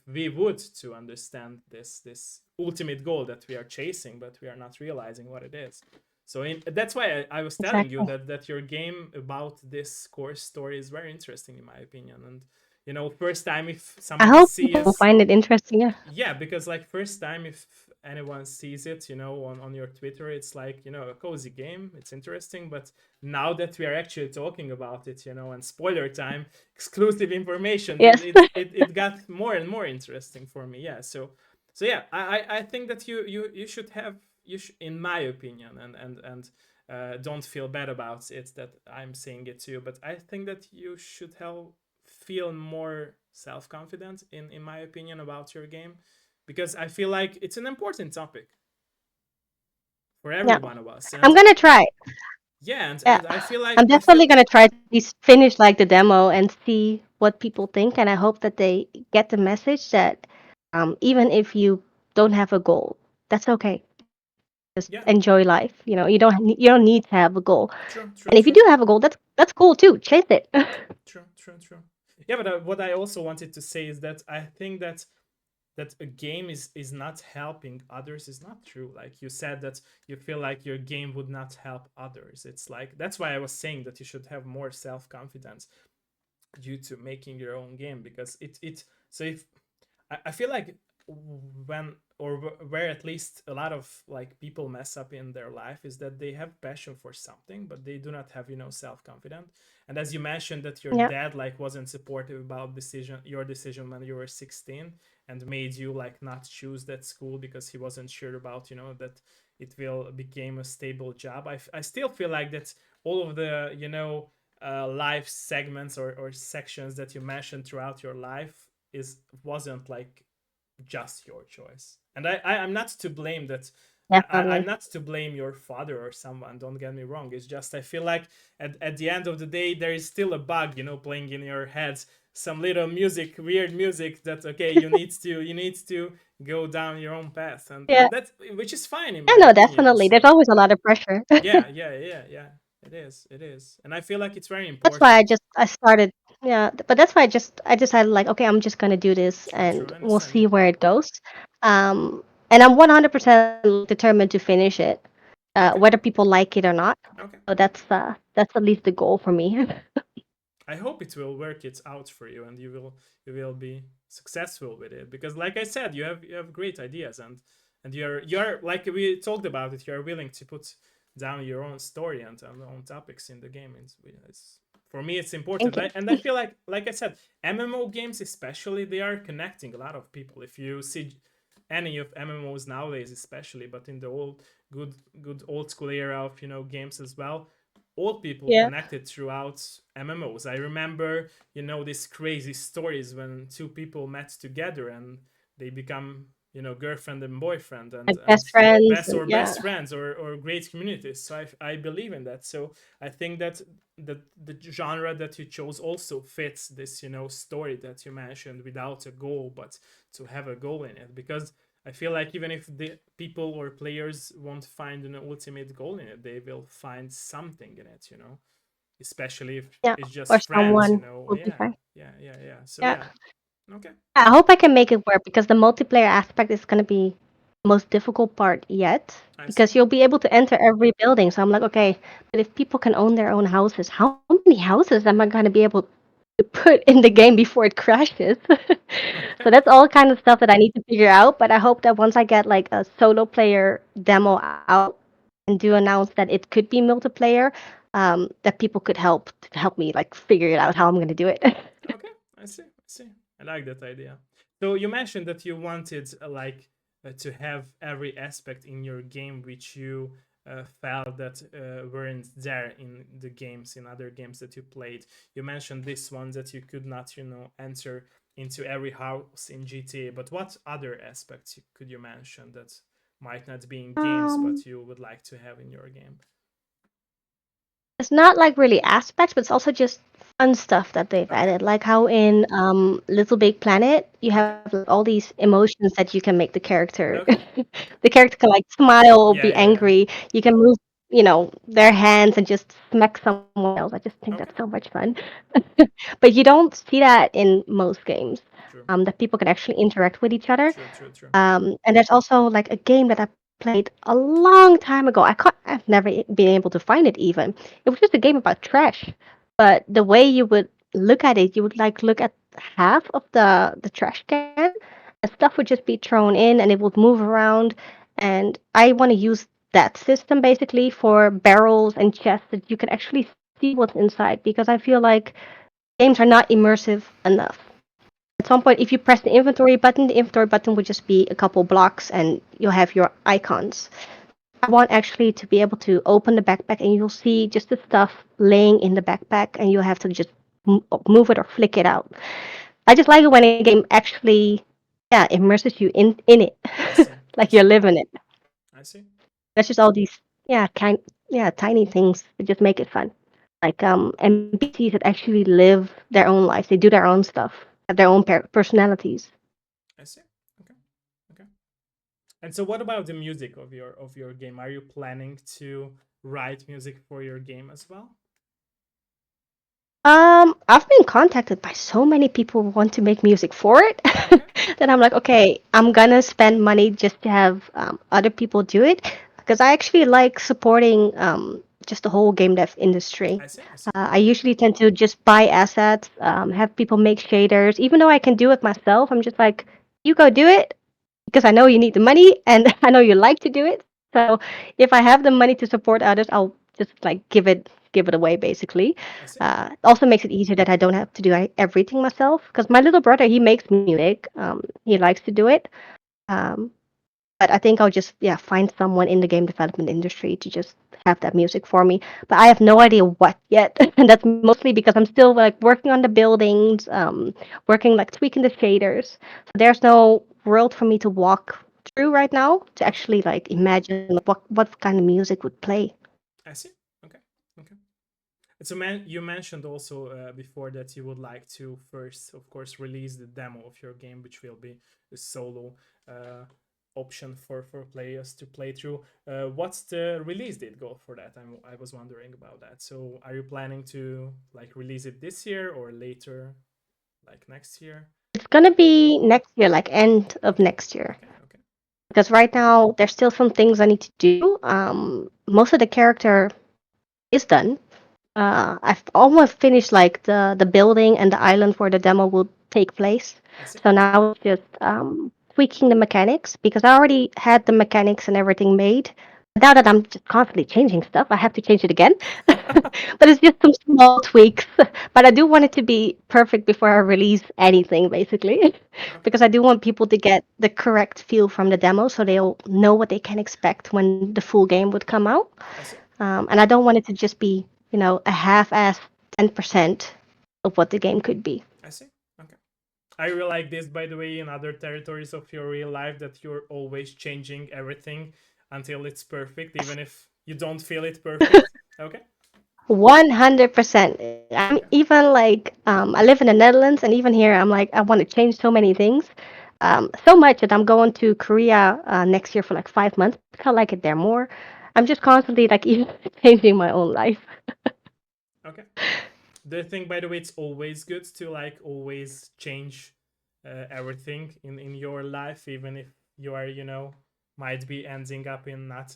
A: we would to understand this ultimate goal that we are chasing, but we are not realizing what it is. So that's why I was telling you
B: exactly.
A: that your game about this course story is very interesting in my opinion. And first time if
B: I
A: somebody
B: hope people
A: sees,
B: find it interesting. Yeah,
A: yeah, because like first time if anyone sees it on your Twitter, it's like a cozy game, it's interesting. But now that we are actually talking about it, and spoiler time, exclusive information,
B: yes,
A: it got more and more interesting for me. Yeah, so yeah, I think that you should have, in my opinion, and don't feel bad about it that I'm saying it to you, but I think that you should have feel more self-confident, in my opinion, about your game, because I feel like it's an important topic for every
B: yeah.
A: one of us.
B: I'm
A: And
B: gonna try.
A: yeah, and,
B: Yeah,
A: and I feel
B: I'm
A: like I feel
B: definitely gonna try to at least finish like the demo and see what people think, and I hope that they get the message that even if you don't have a goal, that's okay. Just
A: yeah,
B: enjoy life. You don't need to have a goal,
A: true, true,
B: and if you
A: true,
B: do have a goal, that's cool too. Chase it.
A: true, true, true. Yeah, but what I also wanted to say is that I think that a game is not helping others is not true. Like you said, that you feel like your game would not help others. It's like, that's why I was saying that you should have more self-confidence due to making your own game, because it so if I feel like when, or where at least a lot of like people mess up in their life, is that they have passion for something, but they do not have self-confidence. And as you mentioned, that your
B: Yeah,
A: dad like wasn't supportive about your decision when you were 16, and made you like not choose that school because he wasn't sure about that it will become a stable job. I still feel like that all of the life segments, or sections that you mentioned throughout your life wasn't like just your choice. And I'm not to blame that. I'm
B: definitely.
A: not to blame your father or someone, don't get me wrong. It's just I feel like at the end of the day there is still a bug playing in your heads, some little music, weird music, that okay, you need to go down your own path. and
B: Yeah,
A: and that's, which is fine in
B: yeah,
A: my
B: no,
A: opinion.
B: definitely. There's
A: So
B: always a lot of pressure.
A: yeah, yeah, yeah, yeah, it is, and I feel like it's very
B: That's why
A: important.
B: I started. Yeah, but that's why I decided like, okay, I'm just gonna do this,
A: True, true,
B: and
A: I
B: we'll
A: understand.
B: see
A: Yeah.
B: where it goes. And I'm 100% determined to finish it,
A: Okay.
B: whether people like it or not.
A: Okay.
B: So that's at least the goal for me.
A: I hope it will work it out for you, and you will be successful with it, because like I said, you have great ideas, and you're like we talked about it. You're willing to put down your own story and own topics in the game. It's for me it's important.
B: Thank you.
A: And I feel like I said, MMO games especially, they are connecting a lot of people. If you see any of MMOs nowadays, especially, but in the old good old school era of games as well, old people
B: Yeah,
A: connected throughout MMOs. I remember, these crazy stories when two people met together and they become, girlfriend and boyfriend, and
B: like best friends,
A: best
B: and
A: or
B: yeah,
A: best friends, or great communities. So I believe in that. So I think that the genre that you chose also fits this, story that you mentioned, without a goal, but to have a goal in it, because I feel like even if the people or players won't find an ultimate goal in it, they will find something in it, especially if
B: Yeah,
A: it's
B: or
A: just friends,
B: someone will be fine.
A: yeah. So
B: Yeah.
A: yeah, okay,
B: I hope I can make it work because the multiplayer aspect is going to be the most difficult part yet.
A: I see.
B: Because you'll be able to enter every building. So I'm like, okay, but if people can own their own houses, how many houses am I going to be able to put in the game before it crashes? So
A: Okay,
B: that's all kind of stuff that I need to figure out. But I hope that once I get like a solo player demo out and do announce that it could be multiplayer, that people could help me like figure it out how I'm going to do it.
A: okay, I see. I like that idea. So you mentioned that you wanted to have every aspect in your game which you felt that weren't there in the games, in other games that you played. You mentioned this one that you could not, enter into every house in GTA. But what other aspects could you mention that might not be in games
B: Um,
A: but you would like to have in your game?
B: It's not like really aspects, but it's also just fun stuff that they've
A: Okay,
B: added. Like how in Little Big Planet, you have
A: okay,
B: like all these emotions that you can make the character.
A: okay, okay.
B: The character can like smile or
A: Yeah,
B: be
A: yeah, yeah.
B: angry. You can move, their hands and just smack someone else. I just think that's
A: Okay,
B: so much fun. But you don't see that in most games.
A: true,
B: That people can actually interact with each other.
A: true, true, true.
B: And there's also like a game that I played a long time ago. I've never been able to find it even. It was just a game about trash. But the way you would look at it, you would like look at half of the trash can, and stuff would just be thrown in, and it would move around. And I want to use that system basically for barrels and chests that you can actually see what's inside because I feel like games are not immersive enough. At some point, if you press the inventory button would just be a couple blocks and you'll have your icons. I want actually to be able to open the backpack and you'll see just the stuff laying in the backpack and you'll have to just move it or flick it out. I just like it when a game actually, yeah, immerses you in it,
A: I see, I
B: like you're
A: see,
B: living it.
A: I see.
B: That's just all these, yeah, tiny things that just make it fun. Like NPCs that actually live their own lives. They do their own stuff, have their own personalities.
A: I see. Okay. Okay. And so what about the music of your game? Are you planning to write music for your game as well?
B: I've been contacted by so many people who want to make music for it
A: Okay.
B: that I'm like, okay, I'm gonna spend money just to have other people do it because I actually like supporting just the whole game dev industry.
A: I see. I see.
B: I usually tend to just buy assets, have people make shaders. Even though I can do it myself, I'm just like, you go do it because I know you need the money and I know you like to do it. So if I have the money to support others, I'll just like give it away basically.
A: I see.
B: It also makes it easier that I don't have to do everything myself because my little brother he makes music. He likes to do it. Um, but I think I'll just find someone in the game development industry to just have that music for me. But I have no idea what yet, and that's mostly because I'm still like working on the buildings, working like tweaking the shaders. So there's no world for me to walk through right now to
A: Okay.
B: actually like imagine like what kind of music would play.
A: I see. Okay. Okay. So you mentioned also before that you would like to first, of course, release the demo of your game, which will be a solo uh, option for players to play through. What's the release date goal for that? I was wondering about that. So are you planning to like release it this year or later, like next year?
B: It's gonna be next year, like end of
A: Okay.
B: next year.
A: Okay. Okay.
B: Because right now there's still some things I need to do. Most of the character is done. I've almost finished like the building and the island where the demo will take place.
A: I see.
B: So now it's just tweaking the mechanics because I already had the mechanics and everything made. Now that I'm just constantly changing stuff, I have to change it again. But it's just some small tweaks. But I do want it to be perfect before I release anything, basically,
A: Okay.
B: because I do want people to get the correct feel from the demo so they'll know what they can expect when the full game would come out.
A: I see.
B: And I don't want it to just be, a half-assed 10% of what the game could be.
A: I see. Okay. I really like this, by the way, in other territories of your real life, that you're always changing everything until it's perfect, even if you don't feel it perfect. Okay.
B: 100%. I'm
A: Okay.
B: even like, I live in the Netherlands, and even here, I'm like, I want to change so many things. So much that I'm going to Korea next year for like 5 months because I like it there more. I'm just constantly like even changing my own life.
A: Okay. Do you think, by the way, it's always good to like always change everything in your life, even if you are, might be ending up in not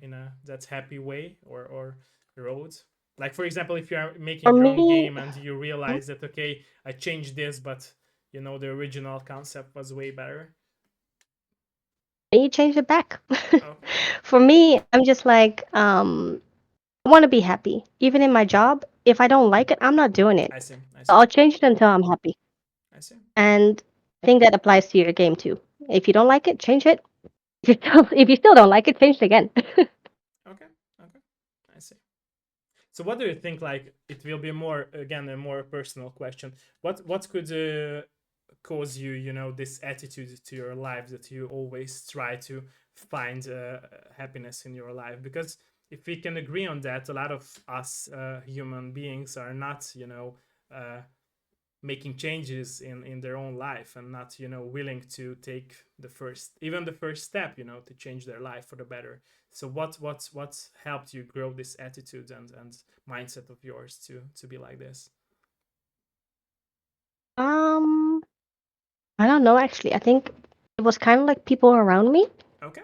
A: in a that happy way or road? Like for example, if you are making
B: For
A: your own
B: me,
A: game and you realize that okay, I changed this, but the original concept was way better.
B: you change it back.
A: Okay,
B: For me, I'm just like, I want to be happy. Even in my job, if I don't like it, I'm not doing it.
A: I see, I
B: So
A: see,
B: I'll change it until I'm happy.
A: I see.
B: And I think that applies to your game too. If you don't like it, change it. If you still don't like it, change it again.
A: Okay, okay, I see. So what do you think? Like it will be more again a more personal question. What could cause you, this attitude to your life that you always try to find happiness in your life? Because if we can agree on that, a lot of us human beings are not, uh, making changes in their own life and not willing to take the first step to change their life for the better. So what's helped you grow this attitude and mindset of yours to be like this?
B: um, I don't know actually. I think it was kind of like people around me.
A: Okay,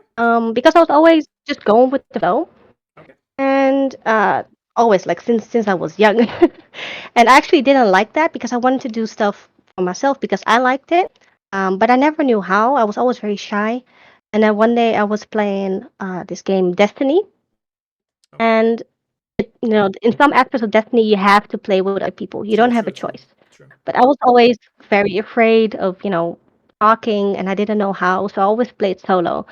B: Because I was always just going with the flow,
A: okay,
B: and always like since I was young, and I actually didn't like that because I wanted to do stuff for myself because I liked it. But I never knew how. I was always very shy, and then one day I was playing this game Destiny,
A: okay.
B: and in some aspects of Destiny, you have to play with other people. You
A: True,
B: don't have
A: true,
B: a
A: true,
B: choice.
A: true.
B: But I was always very afraid of, talking, and I didn't know how, so I always played solo.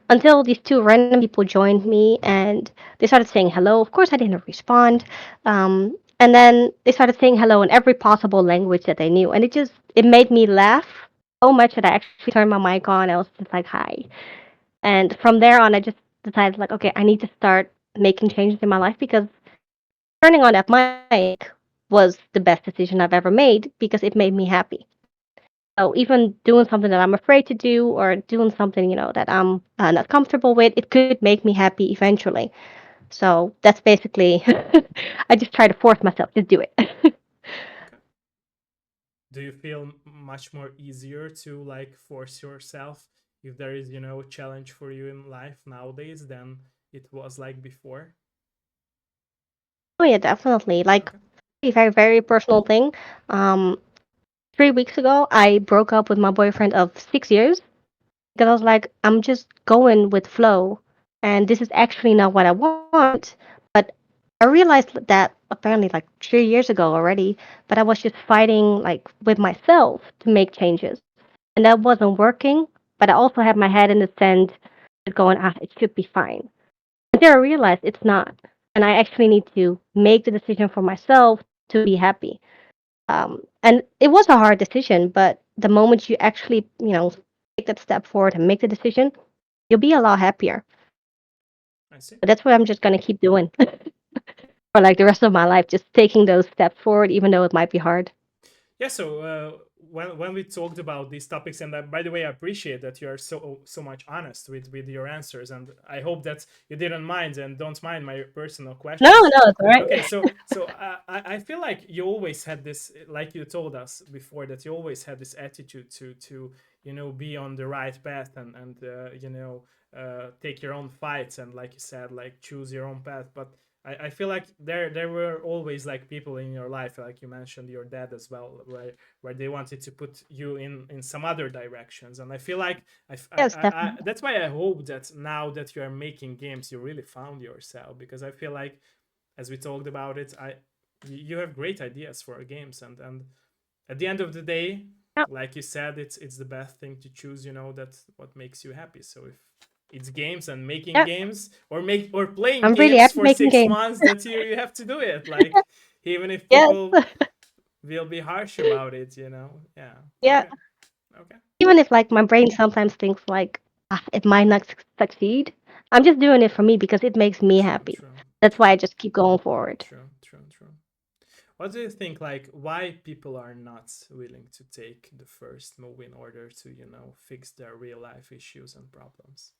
B: Until these two random people joined me, and they started saying hello. Of course, I didn't respond. And then they started saying hello in every possible language that they knew, and it made me laugh so much that I actually turned my mic on. I was just like, "Hi," and from there on, I just decided like, okay, I need to start making changes in my life because turning on that mic was the best decision I've ever made because it made me happy. So even doing something that I'm afraid to do or doing something, that I'm not comfortable with, it could make me happy eventually. So that's basically, I just try to force myself to do it.
A: Okay. Do you feel much more easier to like force yourself if there is a challenge for you in life nowadays than it was like before?
B: Oh yeah, definitely. Like
A: Okay,
B: a very, very personal thing. Um, 3 weeks ago, I broke up with my boyfriend of 6 years because I was like, I'm just going with flow, and this is actually not what I want. But I realized that apparently like 3 years ago already, but I was just fighting like with myself to make changes, and that wasn't working. But I also had my head in the sand, going, it should be fine. But then I realized it's not, and I actually need to make the decision for myself to be happy. And it was a hard decision, but the moment you actually, take that step forward and make the decision, you'll be a lot happier.
A: I see.
B: But that's what I'm just gonna keep doing for like the rest of my life, just taking those steps forward, even though it might be hard.
A: Yeah, so when we talked about these topics, and by the way, I appreciate that you are so much honest with your answers, and I hope that you didn't mind and don't mind my personal
B: No,
A: questions.
B: no, it's all
A: Okay,
B: right.
A: so I feel like you always had this, like you told us before, that you always had this attitude to be on the right path and take your own fights and like you said, like choose your own path, but I feel like there were always like people in your life, like you mentioned your dad as well, where they wanted to put you in some other directions, and I feel like
B: Yes, definitely.
A: that's why I hope that now that you are making games, you really found yourself, because I feel like as we talked about it, you have great ideas for games, and at the end of the day,
B: Yeah,
A: like you said, it's the best thing to choose, that's what makes you happy. So if it's games and making
B: yeah.
A: games or playing
B: I'm really
A: games
B: happy
A: for
B: making
A: six
B: games.
A: months, that you have to do it, like even if
B: Yes,
A: people will be harsh about it, yeah.
B: yeah.
A: Okay, okay.
B: Even if like my brain sometimes thinks like it might not succeed, I'm just doing it for me because it makes me
A: True,
B: happy.
A: true,
B: That's
A: true,
B: why I just keep going forward.
A: true, true, true. what do you think? Like, why people are not willing to take the first move in order to, fix their real life issues and problems?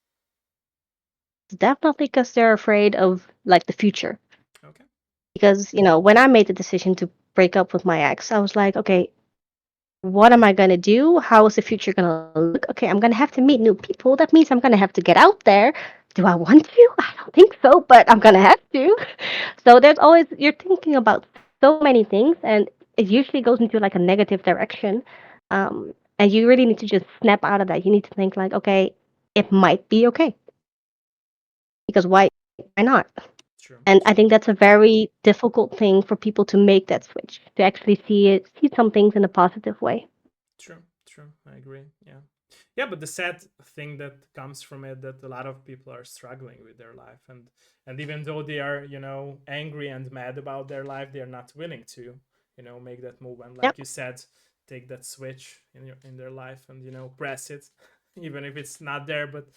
B: Definitely because they're afraid of like the future.
A: Okay.
B: Because, when I made the decision to break up with my ex, I was like, okay, what am I going to do? How is the future going to look? Okay, I'm going to have to meet new people. That means I'm going to have to get out there. Do I want to? I don't think so, but I'm going to have to. So there's always, you're thinking about so many things, and it usually goes into like a negative direction. And you really need to just snap out of that. You need to think like, okay, it might be okay because why not?
A: True.
B: And I
A: True.
B: think that's a very difficult thing for people to make that switch, to actually see some things in a positive way.
A: True. True. I agree. Yeah. Yeah, but the sad thing that comes from it that a lot of people are struggling with their life, and even though they are, angry and mad about their life, they are not willing to, make that move and, like
B: Yep.
A: you said, take that switch in their life and, press it, even if it's not there. But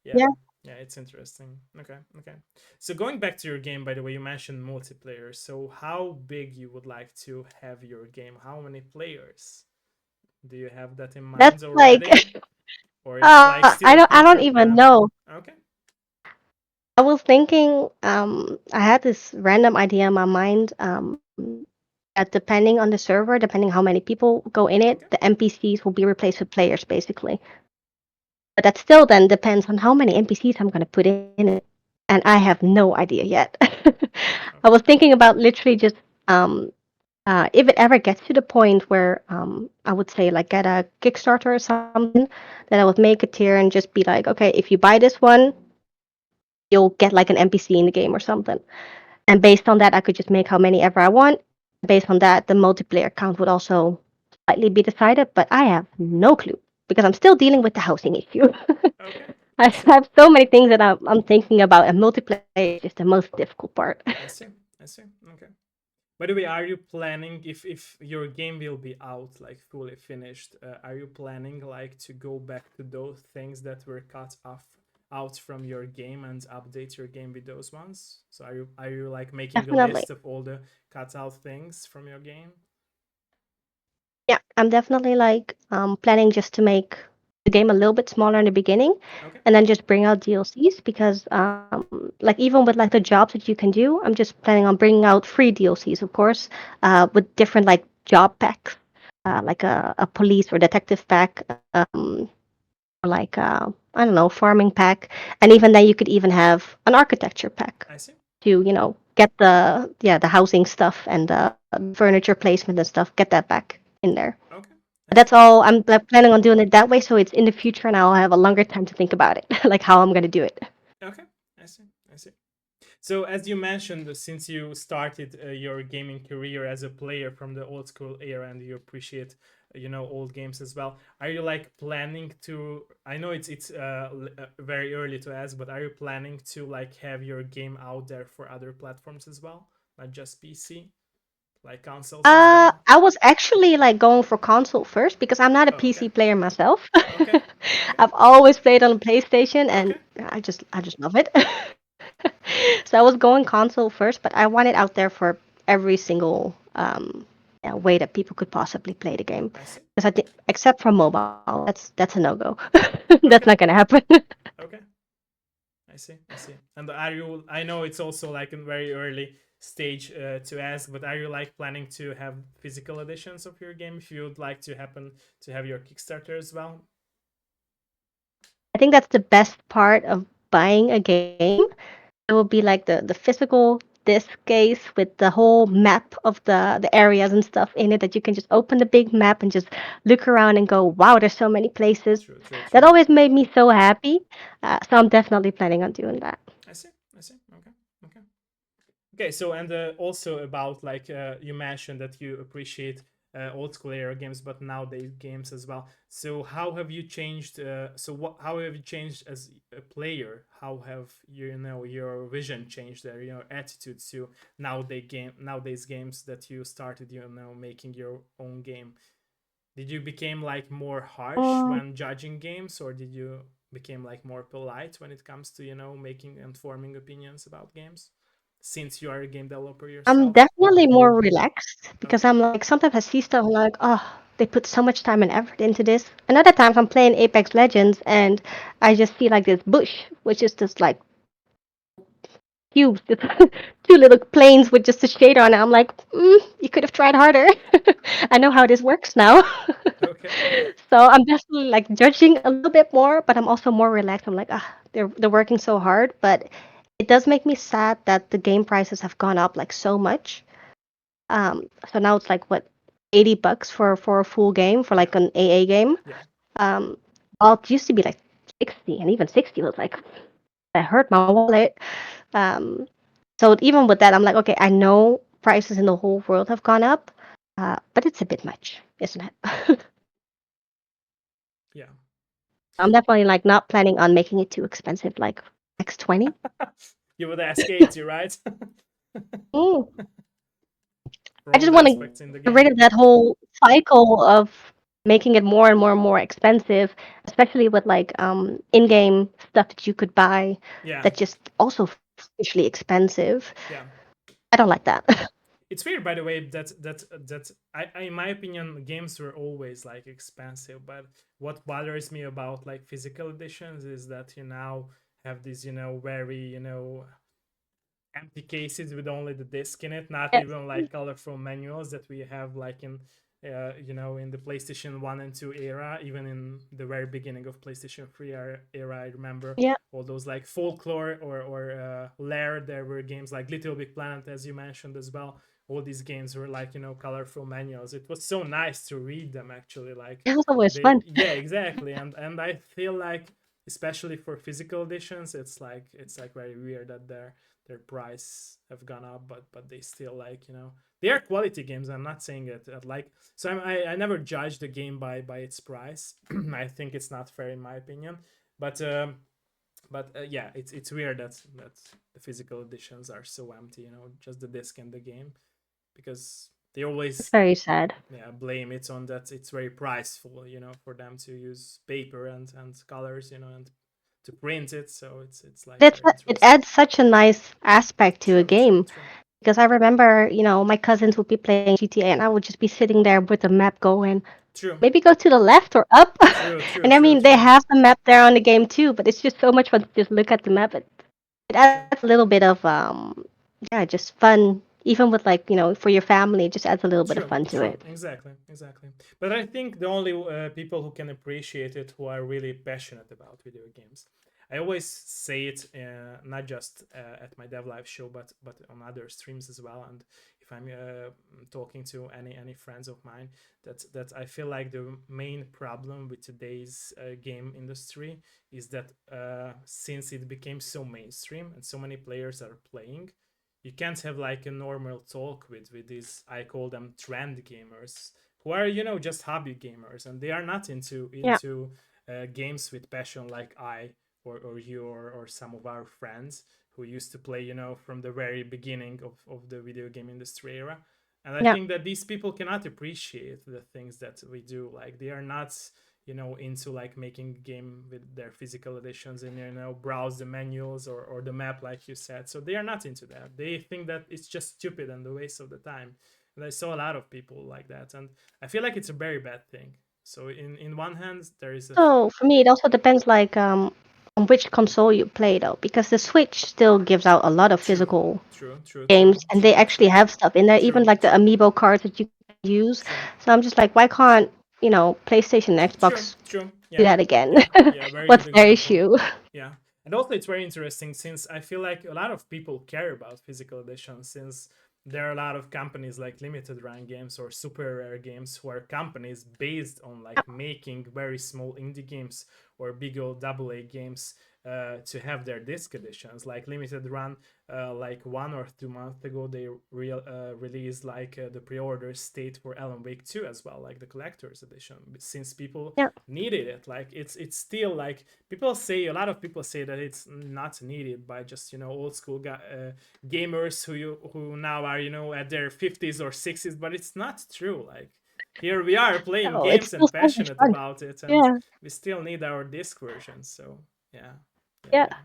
A: yeah,
B: Yeah.
A: yeah, it's interesting. Okay, okay. So going back to your game, by the way, you mentioned multiplayer. So how big you would like to have your game? How many players? Do you have that in
B: That's
A: mind
B: like
A: already? Or it's like
B: I
A: still
B: don't I
A: future
B: don't even
A: plan?
B: know.
A: Okay,
B: I was thinking I had this random idea in my mind that depending on the server, depending how many people go in it,
A: okay,
B: the NPCs will be replaced with players basically. But that still then depends on how many NPCs I'm going to put in it. And I have no idea yet. I
A: okay,
B: was thinking about literally just if it ever gets to the point where I would say like get a Kickstarter or something, then I would make a tier and just be like, okay, if you buy this one, you'll get like an NPC in the game or something. And based on that, I could just make how many ever I want. Based on that, the multiplayer count would also slightly be decided, but I have no clue because I'm still dealing with the housing issue.
A: okay. I
B: I
A: see.
B: have so many things that I'm thinking about, and multiplayer is just the most difficult part.
A: I see. I see. Okay. By the way, are you planning if your game will be out like fully finished? Are you planning like to go back to those things that were cut off out from your game and update your game with those ones? So are you like making a
B: Definitely.
A: list of all the cut out things from your game?
B: Yeah, I'm definitely like planning just to make the game a little bit smaller in the beginning,
A: Okay.
B: and then just bring out DLCs because like even with like the jobs that you can do, I'm just planning on bringing out free DLCs, of course, with different like job packs, like a police or detective pack, or like I don't know, farming pack, and even then you could even have an architecture pack
A: I see.
B: to get the housing stuff and the furniture placement and stuff, get that back in there.
A: Okay. I see.
B: That's all. I'm planning on doing it that way, so it's in the future, and I'll have a longer time to think about it, like how I'm gonna do it.
A: Okay. I see. I see. So, as you mentioned, since you started your gaming career as a player from the old school era, and you appreciate, old games as well, are you like planning to? I know it's very early to ask, but are you planning to like have your game out there for other platforms as well, not just PC, like consoles as well?
B: I was actually like going for console first because I'm not a
A: Oh, okay,
B: PC player myself.
A: okay, okay,
B: I've always played on PlayStation, and
A: okay,
B: I just love it. So I was going console first, but I want it out there for every single yeah, way that people could possibly play the game.
A: I see.
B: Because I think, except for mobile, that's a no go. That's
A: Okay,
B: not gonna happen.
A: okay. I see. I see. And are you? I know it's also like in very early stage to ask, but are you like planning to have physical editions of your game if you would like to happen to have your Kickstarter as well?
B: I think that's the best part of buying a game. It will be like the physical disc case with the whole map of the areas and stuff in it that you can just open the big map and just look around and go, wow, there's so many places.
A: True. True.
B: That
A: True.
B: always made me so happy. So I'm definitely planning on doing that.
A: I see. I see. Okay. Okay. Okay, so and also about like you mentioned that you appreciate old school era games, but nowadays games as well. So how have you changed? So what? How have you changed as a player? How have your vision changed there? Your attitude to nowadays games that you started making your own game. Did you became like more harsh
B: Mm,
A: when judging games, or did you became like more polite when it comes to making and forming opinions about games? since you are a game developer
B: I'm
A: yourself?
B: definitely more relaxed because
A: Okay.
B: I'm like sometimes I see stuff I'm like, oh, they put so much time and effort into this. And other times I'm playing Apex Legends and I just see like this bush, which is just like cubes, just two little planes with just a shade on it. I'm like, you could have tried harder. I know how this works now.
A: Okay.
B: So I'm definitely like judging a little bit more, but I'm also more relaxed. I'm like, they're working so hard, but it does make me sad that the game prices have gone up like so much. So now it's like what, $80 for a full game for
A: Yeah.
B: like an AA game.
A: Yeah.
B: Um, well, it used to be like 60, and even 60 was like that hurt my wallet. Um, so even with that, I'm like, okay, I know prices in the whole world have gone up, but it's a bit much, isn't it?
A: Yeah.
B: I'm definitely like not planning on making it too expensive, like X20.
A: You would ask 80, right?
B: Mm.
A: For
B: I
A: all
B: just
A: the
B: want to
A: aspects in the
B: get rid
A: game.
B: of that whole cycle of making it more and more and more expensive, especially with like in-game stuff that you could buy
A: Yeah.
B: that just also freakishly expensive.
A: Yeah.
B: I don't like that.
A: It's weird, by the way, that in my opinion, games were always like expensive. But what bothers me about like physical editions is that you now have these, very, empty cases with only the disc in it, not
B: Yes.
A: even like colorful manuals that we have like in in the PlayStation 1 and 2 era, even in the very beginning of PlayStation 3 era. I remember
B: Yeah.
A: all those like Folklore or Lair. There were games like Little Big Planet, as you mentioned as well. All these games were like, colorful manuals. It was so nice to read them, actually. Like
B: It was always
A: they,
B: fun.
A: yeah, exactly. And I feel like, especially for physical editions, it's like very weird that their price have gone up, but they still, like, they are quality games. I'm not saying it like, so I never judge the game by its price. I think it's not fair in my opinion, but yeah, it's weird that the physical editions are so empty, just the disc and the game, because they
B: It's
A: always,
B: very sad.
A: yeah, blame it on that it's very priceful, for them to use paper and colors, and to print it. So it's like
B: That's
A: very
B: it
A: interesting.
B: adds such a nice aspect to a
A: True, true,
B: game
A: true,
B: because I remember, my cousins would be playing GTA and I would just be sitting there with the map going,
A: true,
B: maybe go to the left or up.
A: true, true,
B: And I
A: true,
B: mean, they
A: true,
B: have the map there on the game too, but it's just so much fun to just look at the map. It
A: true.
B: adds a little bit of yeah, just fun. Even with like, for your family, it just adds a little bit of
A: True,
B: fun to
A: true,
B: it.
A: exactly, exactly. But I think the only people who can appreciate it who are really passionate about video games. I always say it, not just at my Dev Live show, but on other streams as well. And if I'm talking to any friends of mine, that I feel like the main problem with today's game industry is that since it became so mainstream and so many players are playing, you can't have like a normal talk with these, I call them trend gamers, who are, just hobby gamers, and they are not into
B: Yeah.
A: games with passion, like I or you or some of our friends who used to play, from the very beginning of the video game industry era. And I
B: Yeah.
A: think that these people cannot appreciate the things that we do. Like, they are not, into like making a game with their physical editions and, browse the manuals or the map, like you said. So they are not into that. They think that it's just stupid and a waste of the time. And I saw a lot of people like that, and I feel like it's a very bad thing. So in one hand, there is a
B: So for me, it also depends like on which console you play though, because the Switch still gives out a lot of
A: true,
B: physical
A: true, true,
B: games,
A: true,
B: and they
A: true,
B: actually
A: true,
B: have stuff in there, even
A: true,
B: like the
A: true,
B: amiibo cards that you can use.
A: true,
B: So I'm just like, why can't PlayStation and
A: true,
B: Xbox
A: true.
B: do
A: Yeah,
B: that again?
A: yeah, yeah. Very good
B: What's their
A: example.
B: issue?
A: Yeah, and also it's very interesting since I feel like a lot of people care about physical editions, since there are a lot of companies like limited run games or super rare games who are companies based on like making very small indie games or big old double A games, to have their disc editions. Like limited run, like 1 or 2 months ago, they released like the pre-order state for Alan Wake 2 as well, like the collector's edition, since people
B: Yeah.
A: needed it. Like it's still like, people say, a lot of people say that it's not needed by just, old school gamers who now are, at their 50s or 60s, but it's not true. Like, here we are playing
B: No, it's
A: games
B: still
A: and
B: so much
A: passionate
B: fun.
A: about it, and
B: Yeah.
A: we still need our disc versions. So yeah, yeah,
B: Yeah.
A: yeah.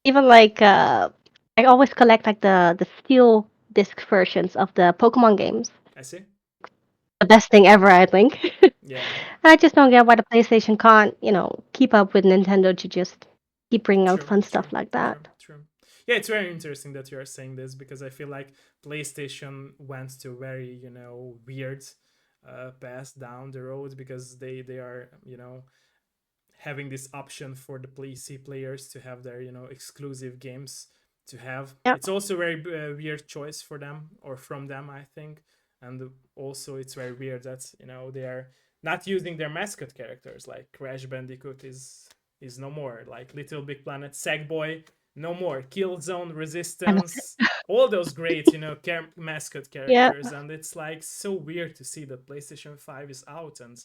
B: Even like I I always collect like the steel disc versions of the Pokemon games.
A: I see.
B: The best thing ever, I think.
A: Yeah.
B: I just don't get why the PlayStation can't, keep up with Nintendo to just keep bringing out
A: True,
B: fun
A: true,
B: stuff like
A: true,
B: that.
A: true. Yeah, it's very interesting that you are saying this because I feel like PlayStation went to very, weird path down the road because they are, having this option for the PC players to have their, exclusive games to have.
B: Yeah,
A: It's also a very weird choice for them or from them, I think. And also it's very weird that, they are not using their mascot characters like Crash Bandicoot is no more. Like Little Big Planet, Sackboy, no more. Killzone,
B: and
A: Resistance, all those great, mascot
B: yeah,
A: characters. And it's like so weird to see that PlayStation 5 is out and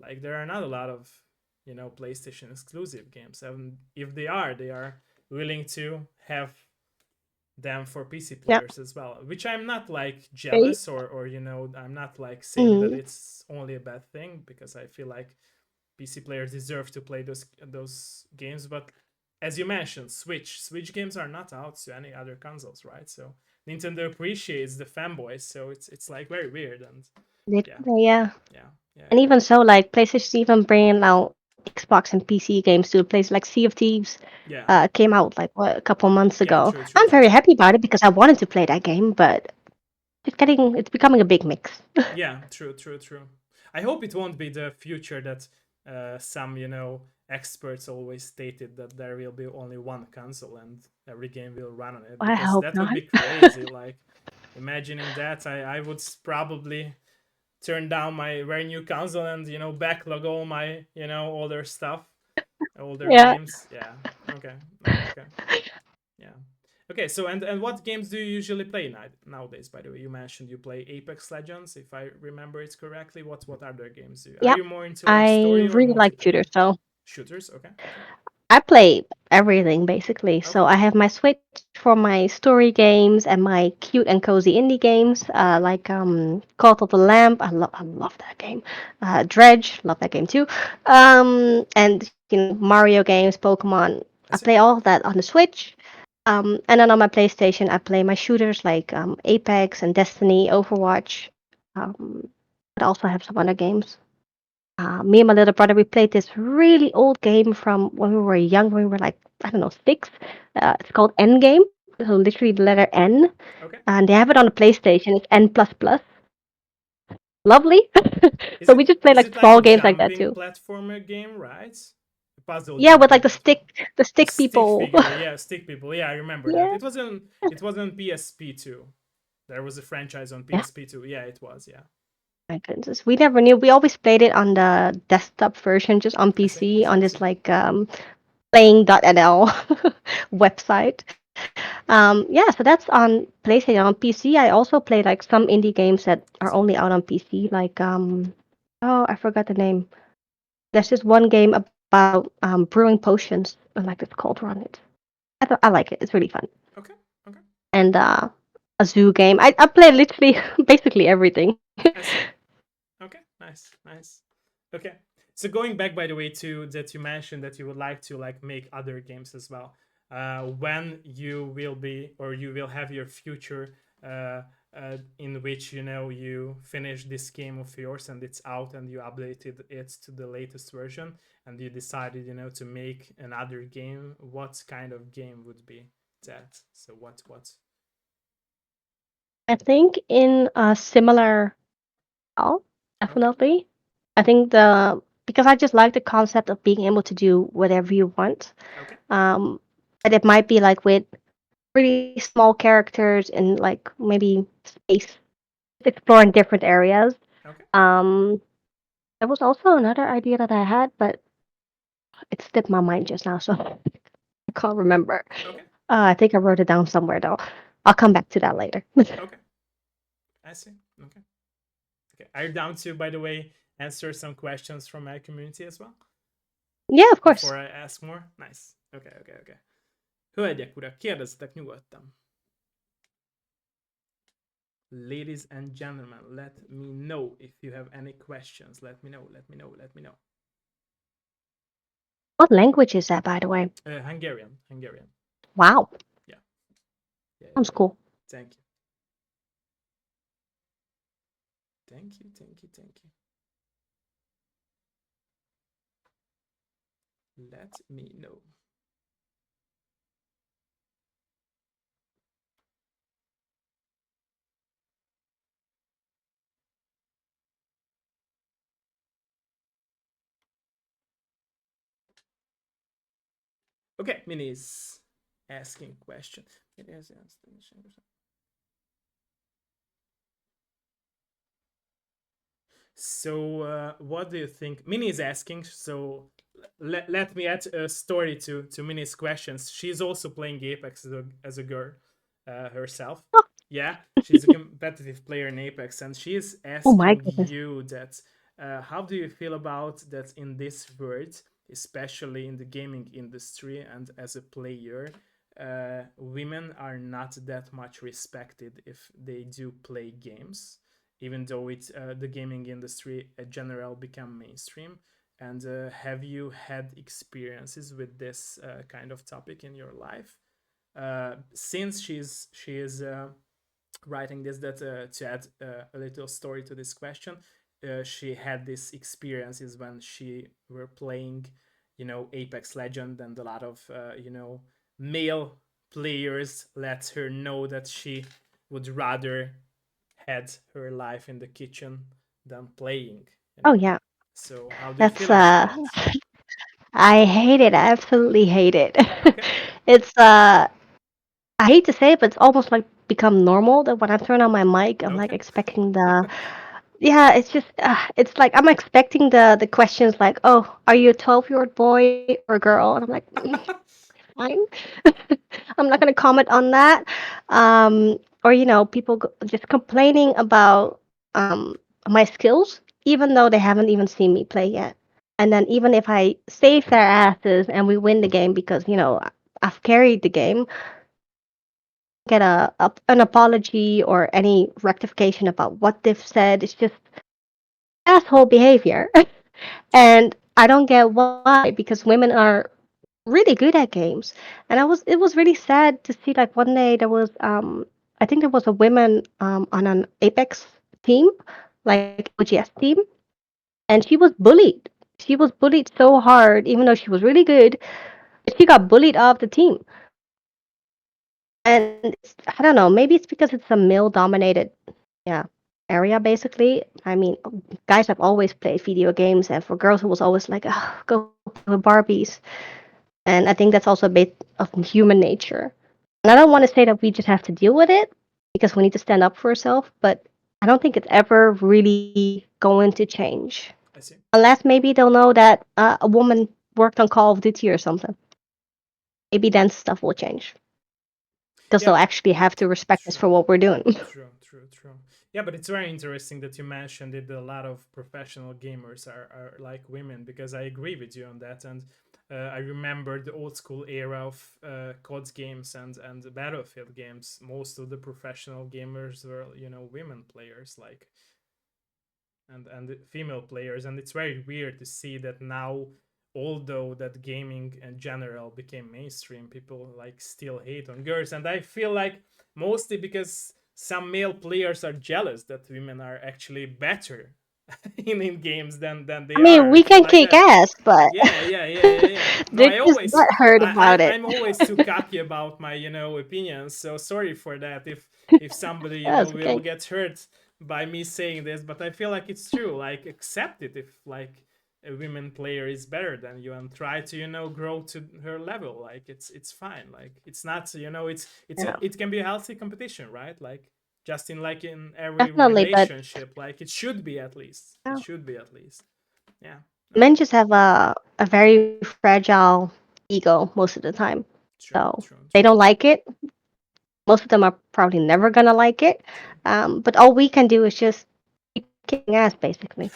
A: like there are not a lot of, PlayStation exclusive games. And if they are willing to have them for PC
B: yeah.
A: players as well, which I'm not like
B: Right.
A: jealous or I'm not like saying that
B: Mm,
A: it's only a bad thing because I feel like PC players deserve to play those games. But as you mentioned, Switch games are not out to any other consoles, right? So Nintendo appreciates the fanboys, so it's like very weird and yeah,
B: literally, yeah.
A: yeah, yeah,
B: And
A: yeah,
B: even so, like PlayStation's even bringing out Xbox and PC games to place like Sea of Thieves.
A: yeah,
B: Came out like what a couple months
A: yeah.
B: ago.
A: True, true,
B: I'm
A: true.
B: very happy about it because I wanted to play that game, but it's becoming a big mix.
A: Yeah, true, true, true. I hope it won't be the future that some, experts always stated that there will be only one console and every game will run on it
B: I
A: because
B: hope
A: that would
B: not.
A: be crazy. Like imagining that, I would probably turn down my very new console and backlog all my older stuff, older
B: Yeah.
A: games. Yeah. Okay. Okay. Okay. Yeah. Okay, so and what games do you usually play nowadays? By the way, you mentioned you play Apex Legends, if I remember it correctly. What other games do you? Are
B: Yep.
A: you more into like
B: I
A: story or
B: really like
A: multiplayer?
B: shooters, so
A: Shooters. Okay. Okay.
B: I play everything basically. So
A: Okay.
B: I have my Switch for my story games and my cute and cozy indie games,
A: Okay.
B: like Cult of the Lamp. I love that game. Dredge, love that game too. And Mario games, Pokemon. I
A: I see.
B: play all of that on the Switch. And then on my PlayStation, I play my shooters like Apex and Destiny, Overwatch. Um, but I also have some other games. Me and my little brother, we played this really old game from when we were young, when we were like, I don't know, six. It's called Endgame, so literally the letter N.
A: Okay.
B: And they have it on the PlayStation. It's N plus plus. Lovely.
A: Is
B: So we
A: it
B: just play
A: is
B: like
A: it like
B: small
A: a
B: games like that
A: jumping
B: too.
A: platformer game, right? A puzzle
B: Yeah, with
A: jumping
B: like
A: platform.
B: the
A: The
B: stick
A: stick
B: people.
A: figure, yeah, stick people. Yeah, I remember that.
B: Yeah.
A: It wasn't PSP two. There was a franchise on
B: Yeah.
A: PSP two. Yeah, it was. Yeah.
B: My goodness, we never knew. We always played it on the desktop version, just on
A: I see. I
B: PC,
A: see.
B: on
A: I
B: this
A: see.
B: like playing.nl website. Yeah, so that's on PlayStation. On PC, I also play like some indie games that
A: I
B: are
A: see.
B: only out on PC. Like oh, I forgot the name. There's this one game about brewing potions. Like it's called Run It. I like it. It's really fun.
A: Okay. Okay.
B: And a zoo game. I play literally basically everything.
A: I see. Okay, nice, nice. Okay, so going back, by the way, to that you mentioned that you would like to like make other games as well. When you will be or you will have your future in which you finish this game of yours and it's out and you updated it to the latest version and you decided to make another game. What kind of game would be that? So what?
B: I think in a similar style,
A: Okay,
B: definitely. I think the because I just like the concept of being able to do whatever you want.
A: okay,
B: Um, but it might be like with really small characters in like maybe space, exploring different areas.
A: okay,
B: Um, there was also another idea that I had, but it slipped my mind just now, so I can't remember.
A: okay,
B: I think I wrote it down somewhere though. I'll come back to that later.
A: okay. I see. Okay. Okay. Are you down to, by the way, answer some questions from my community as well
B: Yeah, of course.
A: before I ask more? Nice. Okay, okay, okay. Hölgyek, urak, kérdezzetek nyugodtan. Ladies and gentlemen, let me know if you have any questions. Let me know, let me know, let me know.
B: What language is that, by the way?
A: Hungarian, Hungarian.
B: Wow.
A: Yeah. Yeah,
B: Sounds
A: yeah, yeah.
B: cool.
A: Thank you. Thank you. Thank you. Thank you. Let me know. Okay, Minnie is asking question. It has asked. So, what do you think? Minnie is asking. So, let me add a story to Minnie's questions. She's also playing Apex as a girl herself. Yeah, she's a competitive player in Apex, and she is
B: Oh my
A: asking
B: goodness.
A: you that. How do you feel about that in this world, especially in the gaming industry and as a player? Women are not that much respected if they do play games, even though it's the gaming industry in general become mainstream. And have you had experiences with this kind of topic in your life? Since she is writing this, that to add a little story to this question, she had these experiences when she were playing, Apex Legend, and a lot of male players let her know that she would rather had her life in the kitchen than playing, you
B: Oh
A: know.
B: yeah.
A: So how do you
B: That's
A: feel about that?
B: I hate it. I absolutely hate it.
A: Okay.
B: It's I hate to say it, but it's almost like become normal that when I turn on my mic, I'm like
A: Okay.
B: expecting the yeah, it's just it's like I'm expecting the questions like, "Oh, are you a 12-year-old boy or a girl?" And I'm like, "Fine." I'm not going to comment on that. Or people just complaining about my skills even though they haven't even seen me play yet. And then even if I save their asses and we win the game because, I've carried the game, get an apology or any rectification about what they've said. It's just asshole behavior. And I don't get why, because women are really good at games. And it was really sad to see like one day there was I think there was a woman on an Apex team, like OGS team, and she was bullied. She was bullied so hard, even though she was really good, she got bullied off the team. And I don't know, maybe it's because it's a male dominated, yeah, area basically. I mean, guys have always played video games, and for girls, it was always like, oh, go play with Barbies. And I think that's also a bit of human nature. And I don't want to say that we just have to deal with it because we need to stand up for ourselves, but I don't think it's ever really going to change.
A: I see.
B: Unless maybe they'll know that a woman worked on Call of Duty or something. Maybe then stuff will change because
A: Yeah,
B: they'll actually have to respect us
A: true.
B: for what we're doing.
A: True, true, true. Yeah, but it's very interesting that you mentioned that a lot of professional gamers are like women, because I agree with you on that. And I remember the old school era of COD games and the Battlefield games. Most of the professional gamers were, women players, like, and female players. And it's very weird to see that now, although that gaming in general became mainstream, people like still hate on girls. And I feel like mostly because some male players are jealous that women are actually better in games than they
B: I mean,
A: are. I
B: we
A: feel
B: can
A: like
B: kick
A: that.
B: ass, but
A: Yeah, yeah, yeah, yeah, yeah. No,
B: they're
A: I
B: just
A: always,
B: butthurt about it.
A: I'm always too cocky about my, opinions. So sorry for that. If somebody,
B: That's
A: will
B: okay.
A: get hurt by me saying this, but I feel like it's true. Like, accept it if like a women player is better than you, and try to, grow to her level. Like, it's fine. Like, it's not,
B: Yeah,
A: it can be a healthy competition, right? Like, just in like in every
B: definitely. But
A: relationship, like it should be at least. It
B: yeah,
A: should be at least. Yeah.
B: men
A: Okay.
B: just have a very fragile ego most of the time.
A: True.
B: So
A: True.
B: they
A: True.
B: don't like it. Most of them are probably never gonna like it.
A: True.
B: But all we can do is just keep kicking ass, basically,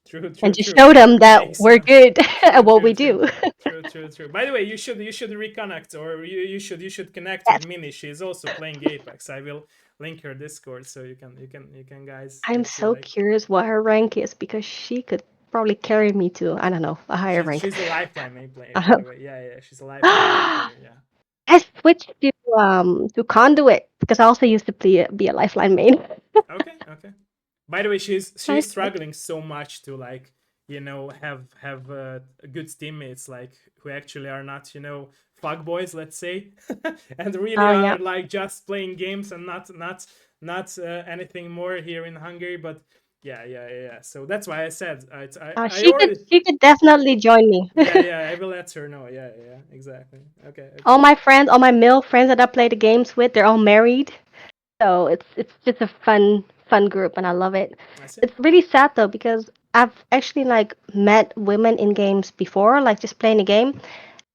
A: True,
B: and
A: true,
B: just
A: true.
B: show them that
A: Makes
B: we're
A: sense.
B: good
A: True,
B: at what
A: true,
B: we
A: true.
B: do.
A: True, true, true. By the way, you should reconnect, or you should connect with
B: Yes,
A: Mini. She's also playing Apex. I will link her Discord so you can guys
B: I'm
A: see,
B: so
A: like,
B: curious what her rank is because she could probably carry me to, I don't know, a higher
A: she's
B: rank.
A: she's a lifeline main player, by the way. Yeah, yeah, she's a lifeline main
B: I
A: player. Yeah.
B: switched to to Conduit because I also used to be a Lifeline main.
A: Okay, okay. By the way,
B: I
A: she's
B: switched.
A: struggling so much to like have good teammates like who actually are not fuck boys, let's say, and really
B: Oh
A: are
B: yeah.
A: like just playing games and not anything more here in Hungary. But yeah. So that's why I said I
B: She
A: already
B: could definitely join me.
A: yeah I will let her know. Yeah, exactly. Okay,
B: All
A: okay.
B: my friends, all my male friends that I play the games with, they're all married. So it's just a fun group, and I love it.
A: I see.
B: It's really sad though because I've actually like met women in games before, like just playing a game,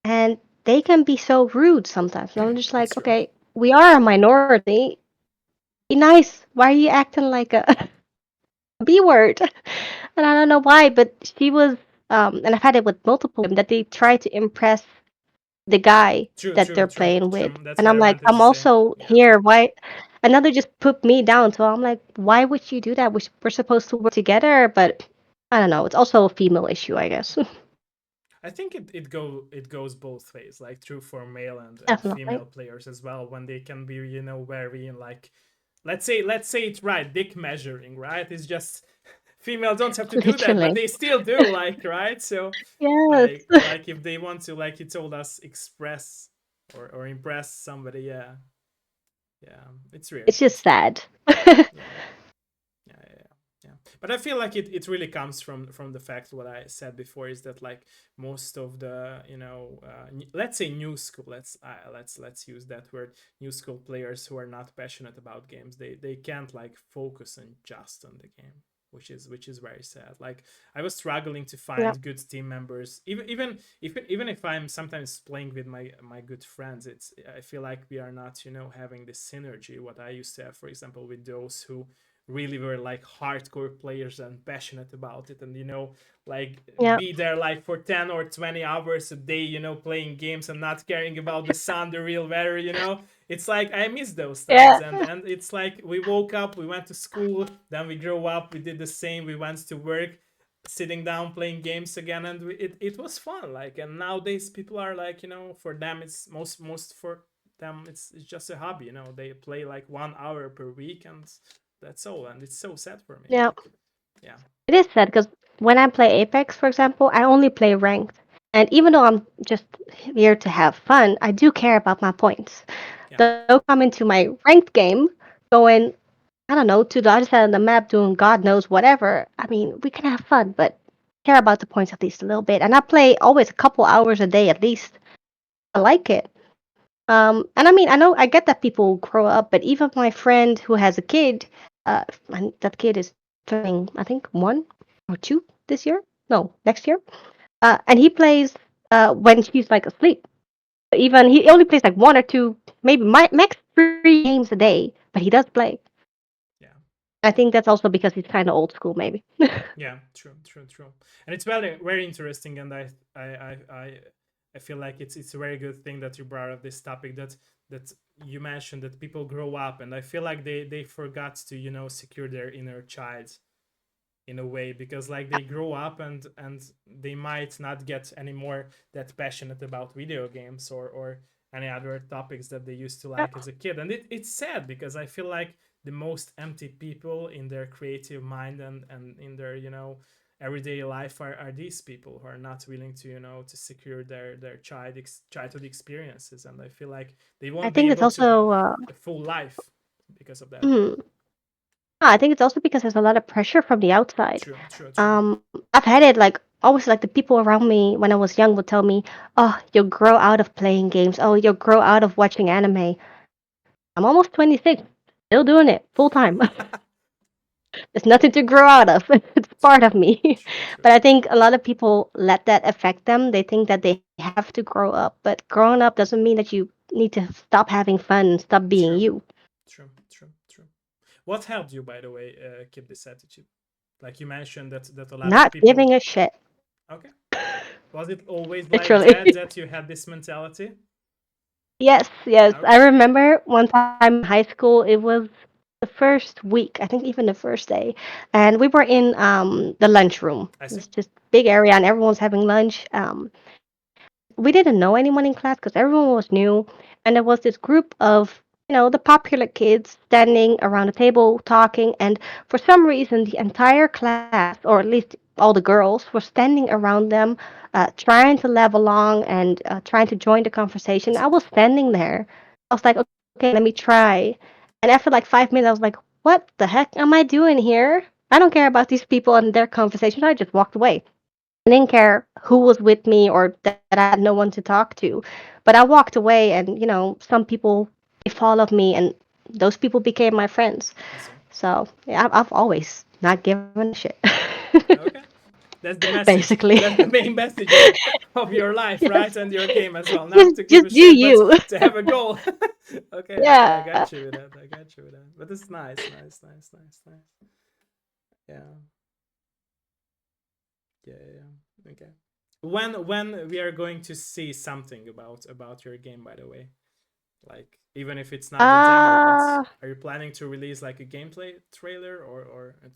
B: and they can be so rude sometimes. And I'm just
A: It's
B: like,
A: true.
B: okay, we are a minority. Be nice. Why are you acting like a B word? And I don't know why, but she was, and I've had it with multiple women that they try to impress the guy
A: True,
B: that
A: true,
B: they're
A: true,
B: playing with.
A: true. That's
B: And
A: what
B: I'm
A: I
B: like,
A: wanted to
B: I'm
A: say.
B: also
A: Yeah.
B: here. Why? Another just put me down. So I'm like, why would you do that? We're supposed to work together, but I don't know. It's also a female issue, I guess.
A: I think it goes both ways, like true for male and
B: Definitely.
A: female players as well, when they can be very like let's say it's right, dick measuring, right? It's just female don't have to do that, but
B: Literally.
A: they still do, like, right? So
B: Yes.
A: like if they want to, like you told us, express or impress somebody, yeah, it's weird,
B: It's just
A: it's weird.
B: sad.
A: Yeah. Yeah. But I feel like it really comes from the fact what I said before is that like most of the let's say new school, let's use that word, new school players who are not passionate about games, they can't like focus on just on the game, which is very sad. Like I was struggling to
B: Yep.
A: find good team members, even if I'm sometimes playing with my good friends. It's I feel like we are not having this synergy what I used to have, for example, with those who really were like hardcore players and passionate about it, and like
B: Yep.
A: be there like for 10 or 20 hours a day, playing games and not caring about the sun, the real weather. It's like I miss those times,
B: Yeah.
A: and it's like we woke up, we went to school, then we grew up, we did the same, we went to work, sitting down playing games again, and it was fun. Like, and nowadays people are like, for them it's most for them it's just a hobby. They play like 1 hour per week, and that's all, and it's so sad for me.
B: Yeah.
A: Like, yeah,
B: It is sad because when I play Apex, for example, I only play ranked. And even though I'm just here to have fun, I do care about my points.
A: yeah,
B: Don't come into my ranked game going, I don't know, to the other side of the map doing God knows whatever. I mean, we can have fun, but care about the points at least a little bit. And I play always a couple hours a day at least. I like it. And I mean, I know I get that people grow up, but even my friend who has a kid, and that kid is turning, I think, 1 or 2 this year. No, next year. And he plays when she's like asleep. Even he only plays like 1 or 2, maybe max 3 games a day, but he does play.
A: yeah,
B: I think that's also because he's kind of old school, maybe.
A: yeah. True. And it's very interesting, and I feel like it's a very good thing that you brought up this topic, that you mentioned that people grow up, and I feel like they forgot to secure their inner child in a way, because like they grow up, and they might not get any more that passionate about video games or any other topics that they used to
B: Yeah,
A: like as a kid. And it's sad, because I feel like the most empty people in their creative mind and in their everyday life are these people who are not willing to to secure their childhood experiences, and I feel like they
B: I
A: won't be
B: think it's
A: able to have
B: also.
A: a full life because of that.
B: Hmm. I think it's also because there's a lot of pressure from the outside.
A: True.
B: I've had it like always like the people around me when I was young would tell me, "Oh, you'll grow out of playing games. Oh, you'll grow out of watching anime." I'm almost 26, still doing it full time. There's nothing to grow out of. It's part of me.
A: True.
B: But I think a lot of people let that affect them. They think that they have to grow up, but growing up doesn't mean that you need to stop having fun, stop being
A: True.
B: you.
A: True. What helped you, by the way, keep this attitude? Like you mentioned that a lot of
B: Not
A: people.
B: giving a shit.
A: Okay. Was it always like
B: Literally.
A: that you had this mentality?
B: Yes. I
A: Okay.
B: remember one time in high school, it was the first week, I think even the first day, and we were in the lunchroom.
A: I see.
B: It's just big area, and everyone's having lunch. We didn't know anyone in class because everyone was new, and there was this group of, the popular kids standing around a table talking, and for some reason, the entire class, or at least all the girls, were standing around them, trying to laugh along and trying to join the conversation. I was standing there. I was like, okay, let me try. And after like 5 minutes, I was like, what the heck am I doing here? I don't care about these people and their conversation. I just walked away. I didn't care who was with me or that I had no one to talk to. But I walked away, and some people, they followed me, and those people became my friends.
A: I see.
B: So yeah, I've always not given a shit.
A: Okay. That's the message.
B: Basically,
A: That's the main message of your life, right?
B: yes.
A: And your game as well. Not
B: Just
A: to give
B: just
A: a
B: do
A: shit, but
B: you.
A: to have a goal. Okay, okay, I
B: Yeah.
A: got you with that. I got you with that. But it's nice, nice, nice, nice, nice. Yeah, yeah, yeah. Yeah. Okay. When we are going to see something about your game, by the way, like even if it's not the demo, but
B: Uh
A: are you planning to release like a gameplay trailer or a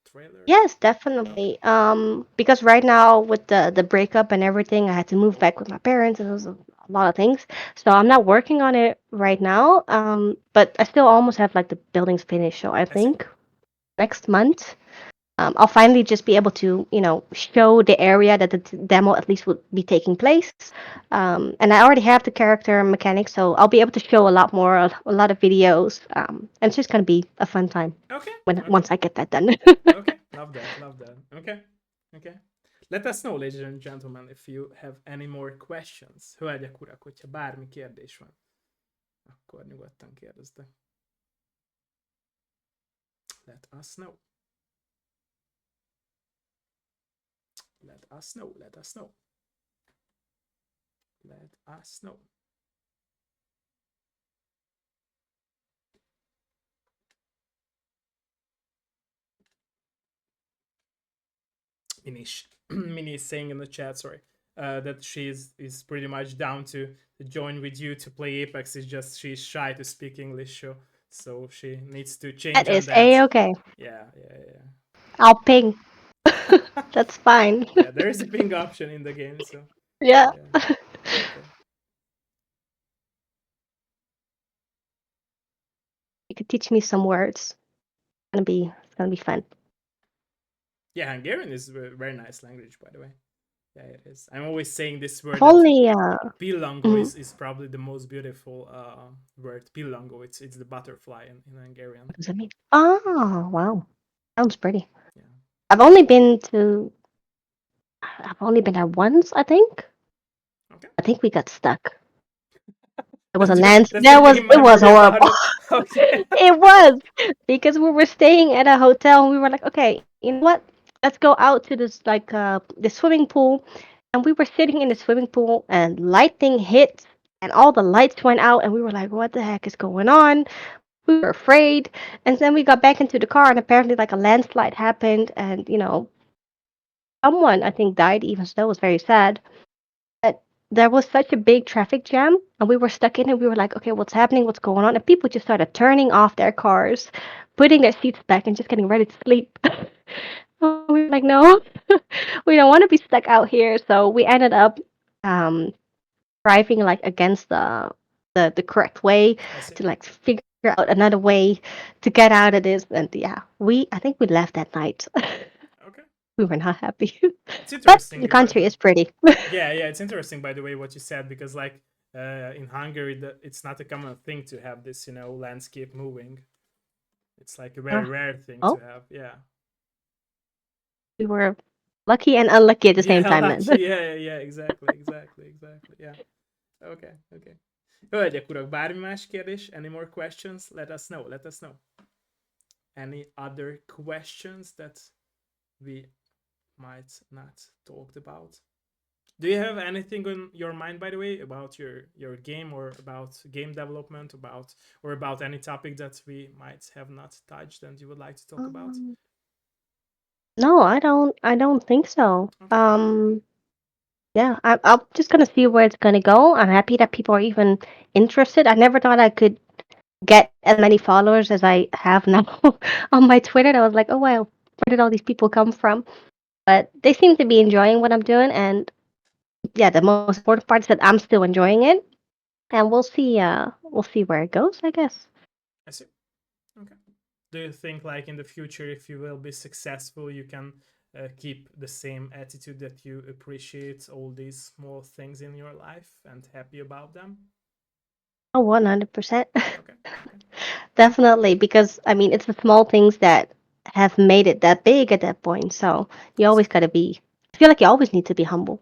A: trailer?
B: yes,
A: Okay,
B: definitely. Because right now with the breakup and everything, I had to move back with my parents, and it was a lot of things. So I'm not working on it right now. But I still almost have like the buildings finished. So I
A: I see.
B: think next month, I'll finally just be able to, show the area that the demo at least would be taking place. And I already have the character mechanics, so I'll be able to show a lot more, a lot of videos. And it's just gonna be a fun time
A: Okay,
B: when
A: okay.
B: once I get that done.
A: Okay, love that, love that. Okay, okay. Let us know, ladies and gentlemen, if you have any more questions. Hölgyek, urak, hogyha bármi kérdés van, akkor nyugodtan kérdeztek. Let us know. Let us know. Let us know. Let us know. Minish. Mini is saying in the chat, sorry, that she is pretty much down to join with you to play Apex. It's just she's shy to speak English, so she needs to change
B: That
A: on
B: is
A: that.
B: a-okay.
A: Yeah, yeah,
B: I'll ping.
A: yeah.
B: That's fine.
A: Yeah, there is a ping option in the game, so
B: Yeah.
A: yeah. Okay.
B: You could teach me some words. It's gonna be fun.
A: Yeah, Hungarian is a very nice language, by the way. Yeah, it is. I'm always saying this
B: I've
A: word that
B: only
A: Pillango
B: mhm.
A: is probably the most beautiful word. Pillango, it's the butterfly in Hungarian.
B: What does it mean? Oh, wow. Sounds pretty.
A: Yeah.
B: I've only been to I've only been there once, I think.
A: Okay.
B: I think we got stuck. It was a
A: That's your
B: land.
A: that's
B: That
A: your
B: was
A: main
B: it was
A: memory about
B: horrible.
A: it. Okay.
B: It was because we were staying at a hotel, and we were like, okay, you know what? Let's go out to this like the swimming pool, and we were sitting in the swimming pool, and lightning hit, and all the lights went out, and we were like, what the heck is going on? We were afraid, and then we got back into the car, and apparently like a landslide happened, and someone I think died, even so it was very sad. But there was such a big traffic jam, and we were stuck in it. We were like, okay, what's happening? What's going on? And people just started turning off their cars, putting their seats back, and just getting ready to sleep. We were like, no, we don't want to be stuck out here. So we ended up um, driving like against the correct way
A: I see.
B: to like figure out another way to get out of this. And yeah, I think we left that night.
A: Okay.
B: We were not happy,
A: It's
B: but
A: interesting,
B: the
A: by the
B: country
A: way.
B: is pretty.
A: Yeah, yeah, it's interesting, by the way, what you said, because like in Hungary, it's not a common thing to have this, landscape moving. It's like a very
B: Ah,
A: rare thing to
B: well,
A: have. Yeah.
B: we were lucky and unlucky at the same
A: Yeah,
B: time then.
A: lucky. Yeah, yeah, yeah, exactly, exactly, exactly. Yeah. Okay, okay. Hölgyek, urak, bármi más kérdés? Any more questions? Let us know, let us know. Any other questions that we might not talked about? Do you have anything on your mind, by the way, about your game or about game development, about any topic that we might have not touched and you would like to talk about?
B: Um, no, I don't think so.
A: Okay.
B: Yeah, I'm just gonna see where it's gonna go. I'm happy that people are even interested. I never thought I could get as many followers as I have now on my Twitter. I was like, oh wow, where did all these people come from? But they seem to be enjoying what I'm doing, and yeah, the most important part is that I'm still enjoying it. and we'll see where it goes, I guess.
A: I see. Okay. Do you think, like, in the future, if you will be successful, you can keep the same attitude that you appreciate all these small things in your life and happy about them?
B: Oh, 100%.
A: Okay. Okay.
B: Definitely, because I mean, it's the small things that have made it that big at that point. So you
A: I
B: always
A: see.
B: got to be, I feel like you always need to be humble.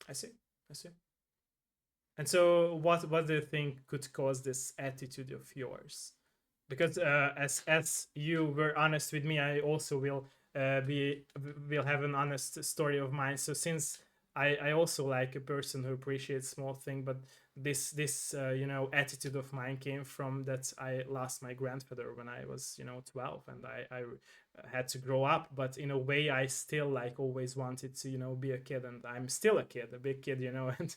A: I see. I see. And so, what do you think could cause this attitude of yours? Because as you were honest with me, I also be will have an honest story of mine. So since I also like a person who appreciates small thing, but this attitude of mine came from that I lost my grandfather when I was 12, and I had to grow up. But in a way, I still like always wanted to be a kid, and I'm still a kid, a big kid, and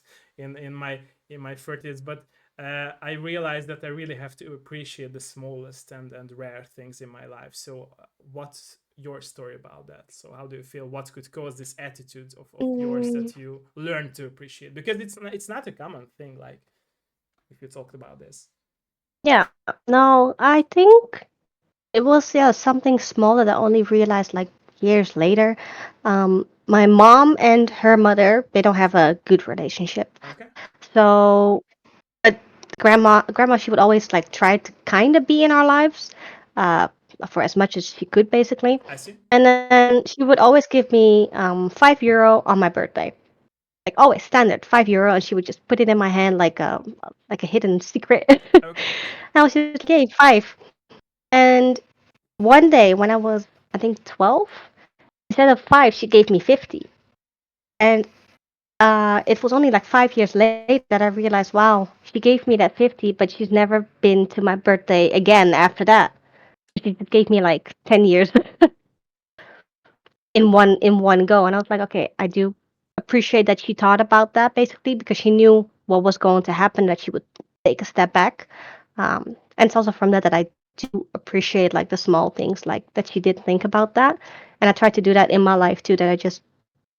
A: in my 30s. But I realized that I really have to appreciate the smallest and rare things in my life. So, what's your story about that? So, how do you feel? What could cause this attitude of yours
B: Mm,
A: that you learn to appreciate? Because it's not a common thing. Like, if you talked about this.
B: yeah, no, I think it was something small that I only realized like years later. My mom and her mother, they don't have a good relationship.
A: Okay,
B: So, but grandma, she would always like try to kind of be in our lives, uh, for as much as she could, basically.
A: I see.
B: And then she would always give me €5 on my birthday, like always standard €5, and she would just put it in my hand like a hidden secret. And
A: Okay,
B: I was just like, "Yay, five!" And one day when I was, I think, 12, instead of five, she gave me 50. And it was only like 5 years later that I realized, wow, she gave me that 50, but she's never been to my birthday again after that. She just gave me like 10 years in one go. And I was like, okay, I do appreciate that she thought about that basically because she knew what was going to happen, that she would take a step back. And it's also from that I do appreciate like the small things, like that she did think about that. And I try to do that in my life too, that I just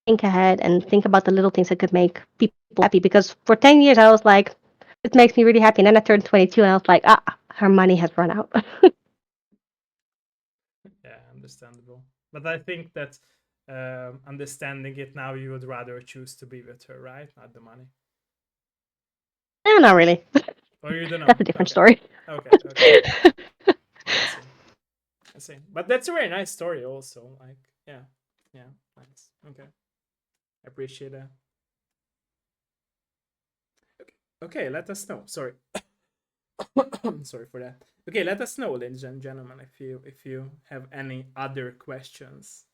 B: think ahead and think about the little things that could make people happy. Because for 10 years, I was like, it makes me really happy. And then I turned 22 and I was like, her money has run out.
A: yeah, understandable. But I think that understanding it now, you would rather choose to be with her, right? Not the money,
B: Not really.
A: or you don't know.
B: That's a different
A: Okay,
B: story.
A: okay, okay. I see. I see. But that's a very nice story, also. Like, yeah, yeah, nice. Okay, I appreciate that. Okay, okay, let us know. Sorry, sorry for that. Okay, let us know, ladies and gentlemen, if you have any other questions.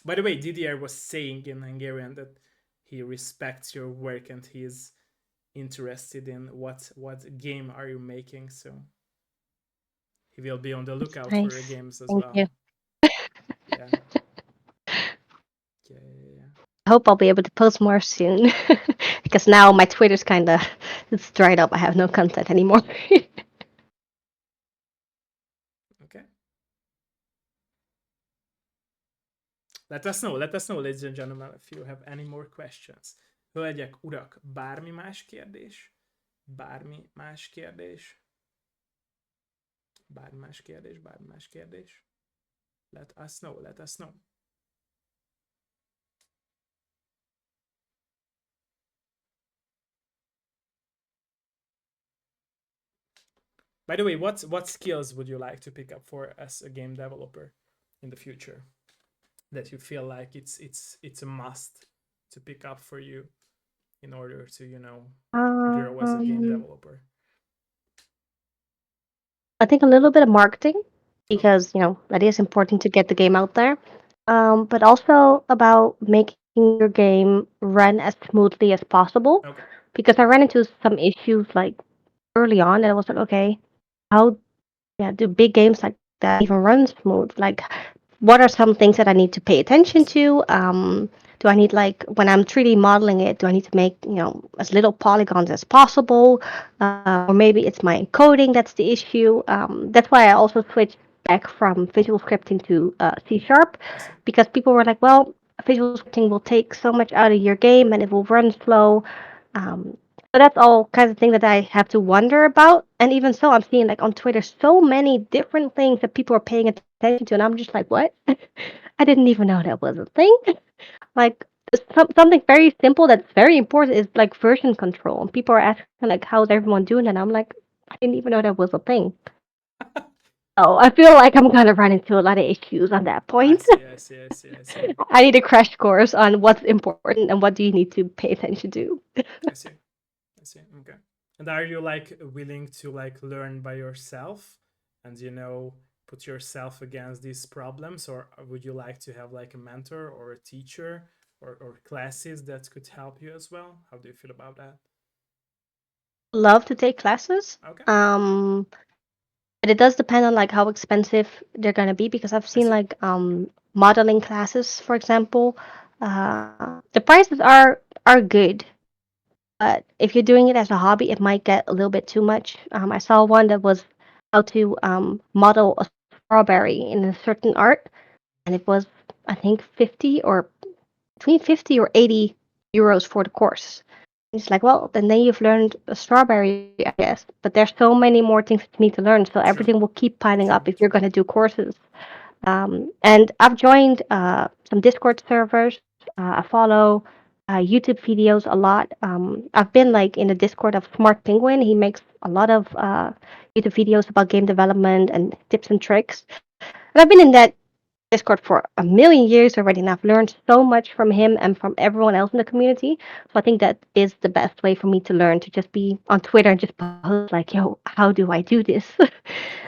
A: By the way, Didier was saying in Hungarian that he respects your work and he is interested in what game are you making. So he will be on the lookout for your
B: Nice.
A: games as
B: Thank
A: well.
B: you.
A: Yeah. Yeah. Yeah. Yeah.
B: I hope I'll be able to post more soon because now my Twitter's kind of it's dried up. I have no content anymore.
A: Okay. Let us know, ladies and gentlemen, if you have any more questions. Hölgyek, urak, bármi más kérdés? Bármi más kérdés? Bármi más kérdés? Bármi más kérdés? Let us know, let us know. By the way, what skills would you like to pick up for as a game developer in the future that you feel like it's a must to pick up for you in order to grow as a game
B: um,
A: developer?
B: I think a little bit of marketing
A: Okay,
B: because that is important to get the game out there. But also about making your game run as smoothly as possible
A: okay,
B: because I ran into some issues like early on and I was like, okay, how do big games like that even run smooth? Like, what are some things that I need to pay attention to? Do I need like when I'm 3D modeling it? Do I need to make as little polygons as possible, or maybe it's my encoding that's the issue? That's why I also switched back from visual scripting to C Sharp,
A: I see.
B: because people were like, well. visual scripting will take so much out of your game and it will run slow. Um, so that's all kinds of things that I have to wonder about. And even so, I'm seeing like on Twitter so many different things that people are paying attention to, and I'm just like, what? I didn't even know that was a thing. Like something very simple that's very important is like version control. And people are asking like, how's everyone doing? And I'm like, I didn't even know that was a thing. Oh, I feel like I'm gonna run into a lot of issues on that
A: I
B: point.
A: see, I see, I see, I see,
B: I need a crash course on what's important and what do you need to pay attention to.
A: I see, I see. Okay. And are you like willing to like learn by yourself and put yourself against these problems, or would you like to have like a mentor or a teacher or classes that could help you as well? How do you feel about that?
B: Love to take classes.
A: Okay,
B: But it does depend on like how expensive they're gonna be because I've
A: I
B: seen
A: see.
B: like modeling classes, for example. The prices are good, but if you're doing it as a hobby, it might get a little bit too much. I saw one that was how to model a strawberry in a certain art, and it was I think 50 or between 50 or 80 euros for the course. It's like, well, then you've learned a strawberry, I guess. But there's so many more things that you need to learn, so everything
A: True,
B: will keep piling up
A: true,
B: if you're
A: true.
B: going to do courses. And I've joined some Discord servers. I follow YouTube videos a lot. I've been like in the Discord of Smart Penguin. He makes a lot of YouTube videos about game development and tips and tricks. And I've been in that Discord for a million years already, and I've learned so much from him and from everyone else in the community. So I think that is the best way for me to learn, to just be on Twitter and just post like, "Yo, how do I do this?"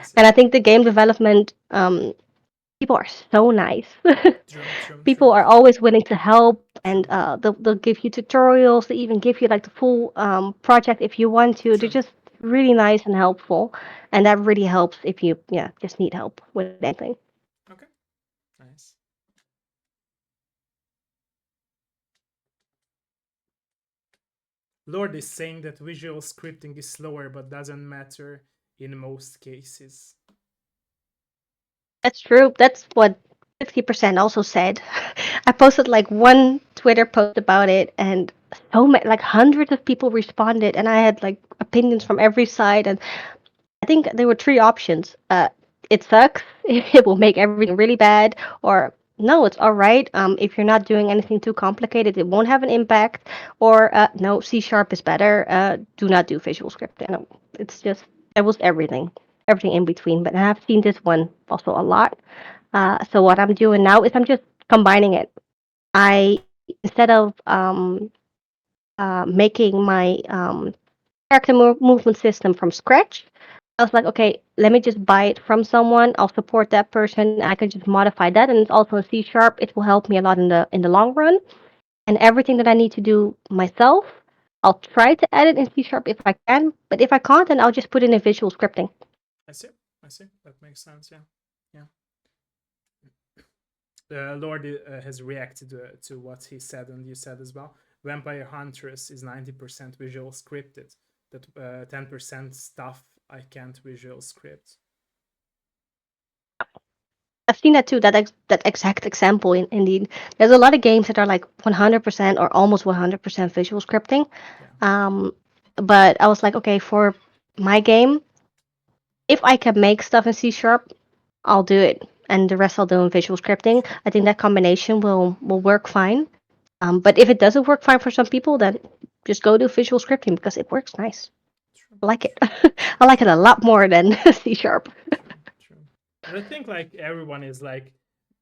A: I
B: And I
A: see.
B: think the game development people are so nice.
A: True, true,
B: People
A: true,
B: are always willing to help, and
A: true,
B: they'll give you tutorials. They even give you like the full project if you want to. They're
A: true.
B: just really nice and helpful, and that really helps if you just need help with anything.
A: Okay, nice. Lord is saying that visual scripting is slower but doesn't matter in most cases.
B: That's true. That's what 60% also said. I posted like one Twitter post about it, and so many, like hundreds of people responded, and I had like opinions from every side. And I think there were three options. It sucks. It will make everything really bad, or no, it's all right. If you're not doing anything too complicated, it won't have an impact. Or no, C sharp is better. Do not do visual scripting. No, it's just it was everything in between. But I've seen this one also a lot. So what I'm doing now is I'm just combining it. I instead of making my character movement system from scratch, I was like, okay, let me just buy it from someone. I'll support that person. I can just modify that, and it's also in C sharp. It will help me a lot in the long run. And everything that I need to do myself, I'll try to add it in C sharp if I can. But if I can't, then I'll just put it in visual scripting.
A: I see. I see. That makes sense. Yeah. Yeah. Lord has reacted to what he said and you said as well. Vampire Huntress is 90% visual scripted. That 10% stuff I can't visual script.
B: I've seen that too. That exact example. Indeed, there's a lot of games that are like 100% or almost 100% visual scripting.
A: Yeah.
B: Um, but I was like, okay, for my game, if I can make stuff in C sharp, I'll do it, and the rest I'll do in visual scripting.
A: True.
B: I think that combination will work fine. But if it doesn't work fine for some people, then just go do visual scripting because it works nice.
A: True.
B: I like it.
A: True.
B: I like it a lot more than C sharp.
A: True. True. And I think like everyone is like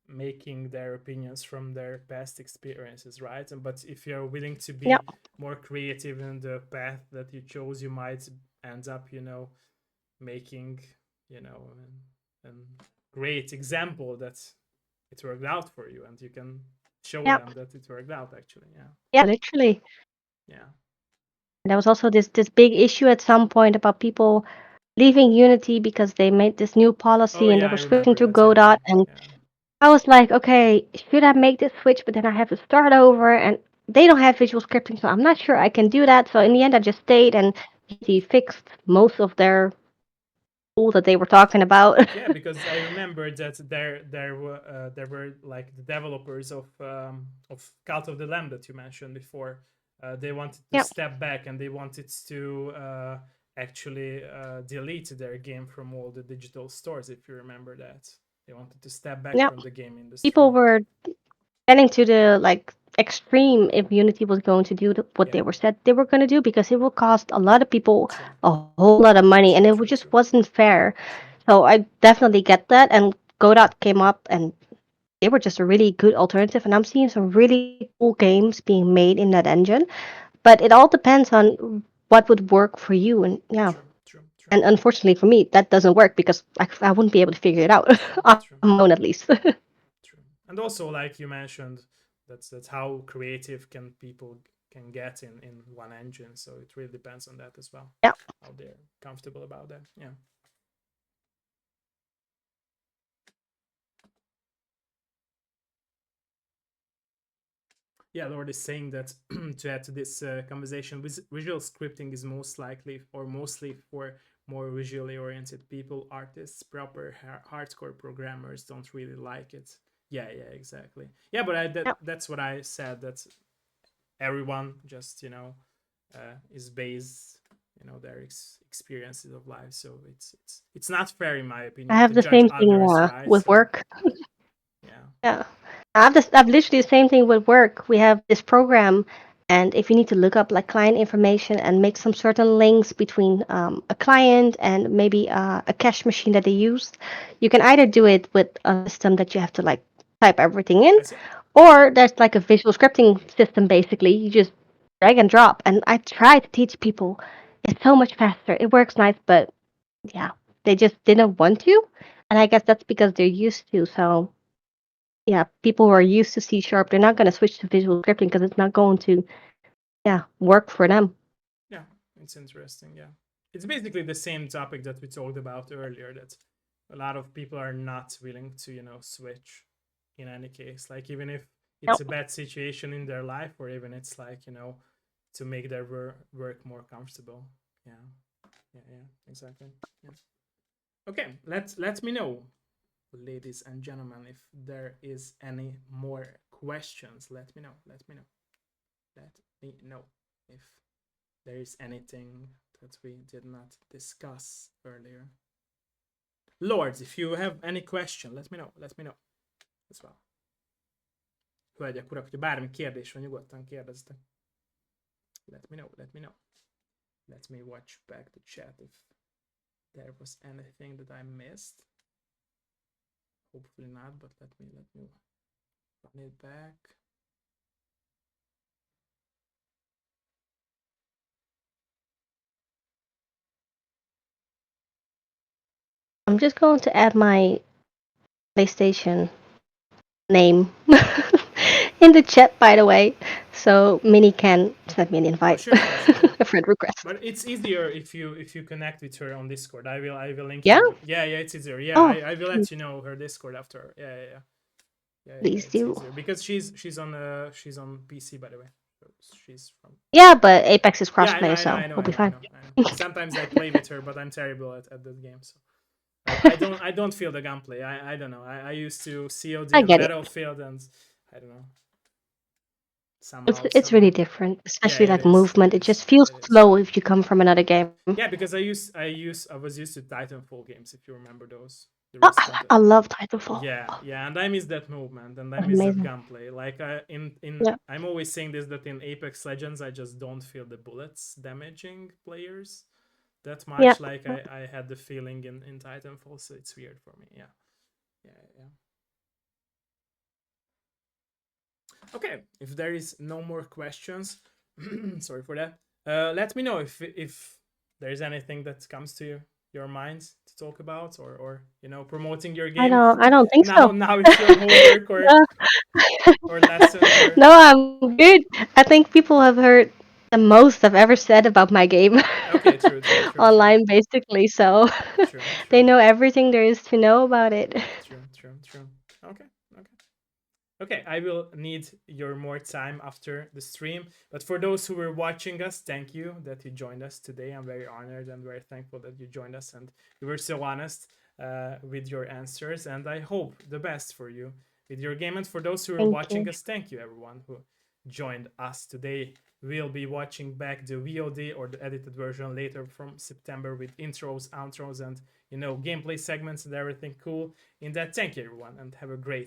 A: making their opinions from their past experiences, right? And but if you're willing to
B: Yeah,
A: be more creative in the path that you chose, you might end up, making, an great example that it worked out for you, and you can show
B: yeah,
A: them that it worked out actually. Yeah.
B: yeah. Literally.
A: Yeah.
B: There was also this big issue at some point about people leaving Unity because they made this new
A: Oh
B: policy and they
A: yeah,
B: were
A: I
B: switching
A: remember
B: to
A: that. Yeah.
B: Godot. And
A: Yeah.
B: I was like, okay, should I make this switch? But then I have to start over, and they don't have visual scripting, so I'm not sure I can do that. So in
A: Yeah.
B: the end, I just stayed, and Unity fixed most of their tool that they were talking about.
A: Yeah, because I remember that there were like the developers of Cult of the Lamb that you mentioned before. They wanted to
B: Yep.
A: step back and they wanted to actually delete their game from all the digital stores. If you remember that, they wanted to step back
B: Yep.
A: from the game
B: People
A: industry.
B: were getting to the like extreme if Unity was going to do what
A: Yeah,
B: they were said they were going to do because it will cost a lot of people
A: true,
B: a whole lot of money and
A: true,
B: it
A: true,
B: just
A: true,
B: wasn't fair.
A: true.
B: So I definitely get that. And Godot came up and they were just a really good alternative. And I'm seeing some really cool games being made in that engine. But it all depends on what would work for you. And yeah.
A: True, true, true,
B: And unfortunately for me, that doesn't work because I wouldn't be able to figure it out
A: true,
B: on
A: true,
B: my own at least.
A: true. And also, like you mentioned, that's how creative can people can get in one engine. So it really depends on that as well,
B: Yeah.
A: how they're comfortable about that. Yeah. Yeah, Lord is saying that to add to this conversation, visual scripting is most likely or mostly for more visually oriented people, artists, proper hardcore programmers don't really like it. Yeah, yeah, exactly. Yeah, but
B: Yeah.
A: that's what I said. That everyone just is based their experiences of life. So it's not fair in my
B: I
A: opinion
B: have
A: to
B: the
A: judge
B: same thing
A: others, right?
B: with
A: So
B: work.
A: yeah,
B: Yeah. I've literally the same thing with work. We have this program, and if you need to look up like client information and make some certain links between a client and maybe a cash machine that they use, you can either do it with a system that you have to like type everything in,
A: I see.
B: or there's like a visual scripting system basically. You just drag and drop. And I try to teach people. It's so much faster. It works nice, but yeah, they just didn't want to. And I guess that's because they're used to. So yeah, people who are used to C sharp, they're not going to switch to visual scripting because it's not going to, yeah, work for them.
A: Yeah, it's interesting. Yeah, it's basically the same topic that we talked about earlier. That a lot of people are not willing to switch. In any case, like even if it's
B: Yep.
A: a bad situation in their life, or even it's like to make their work more comfortable. Yeah, yeah, yeah, exactly. Yeah. Okay, let me know, ladies and gentlemen, if there is any more questions. Let me know. Let me know. Let me know if there is anything that we did not discuss earlier. Lords, if you have any question, let me know. Let me know as well. Hölgyek, urak, hogyha bármi kérdés van, nyugodtan kérdeztek. Let me know. Let me know. Let me watch back the chat if there was anything that I missed. Hopefully not, but let me run it back.
B: I'm just going to add my PlayStation name in the chat, by the way, so Minnie can send me an
A: Oh,
B: invite,
A: sure thing, sure thing.
B: a friend request.
A: But it's easier if you connect with her on Discord. I will link
B: Yeah?
A: you. Yeah, yeah, it's easier. Yeah,
B: Oh,
A: I will let you know her Discord after. Yeah, yeah, yeah. Yeah, yeah, yeah,
B: please
A: it's
B: do.
A: easier because she's on PC, by the way. So she's from.
B: Yeah, but Apex is
A: Yeah, I know,
B: crossplay,
A: I know,
B: so
A: I know,
B: we'll
A: I
B: be
A: know, I
B: fine.
A: know, I know. Sometimes I play with her, but I'm terrible at that game. So I don't feel the gunplay. I don't know. I used to COD
B: I
A: and
B: get it.
A: Battlefield, and I don't know.
B: It's
A: Somehow,
B: it's really
A: somehow.
B: different,
A: Yeah,
B: especially
A: it
B: like
A: is. It
B: movement. It
A: is.
B: just feels
A: It is.
B: slow if you come from another game.
A: Yeah, because I was used to Titanfall games, if you remember those, the
B: Oh,
A: recent.
B: I love Titanfall.
A: Yeah,
B: Oh,
A: yeah, and I miss that movement, and I
B: that's
A: miss that
B: amazing.
A: gunplay. Like in
B: Yeah,
A: I'm always saying this, that in Apex Legends I just don't feel the bullets damaging players that
B: yeah.
A: much. Like I had the feeling in Titanfall, so it's weird for me. Yeah, yeah, yeah. Okay, if there is no more questions, sorry for that. Let me know if there's anything that comes to your mind to talk about, or promoting your game.
B: I don't think
A: now
B: so.
A: now it's your homework
B: No,
A: or lesson or.
B: no, I'm good. I think people have heard the most I've ever said about my game
A: Okay, true, true, true, true,
B: online, basically. So
A: true,
B: they
A: true,
B: know everything there is to know about it.
A: true, true, true. Okay, okay. Okay, I will need your more time after the stream. But for those who were watching us, thank you that you joined us today. I'm very honored and very thankful that you joined us and you were so honest with your answers. And I hope the best for you with your game. And for those who were
B: Thank you.
A: watching us, thank you everyone who joined us today. We'll be watching back the VOD or the edited version later from September with intros, outros, and gameplay segments and everything cool. In that, thank you everyone and have a great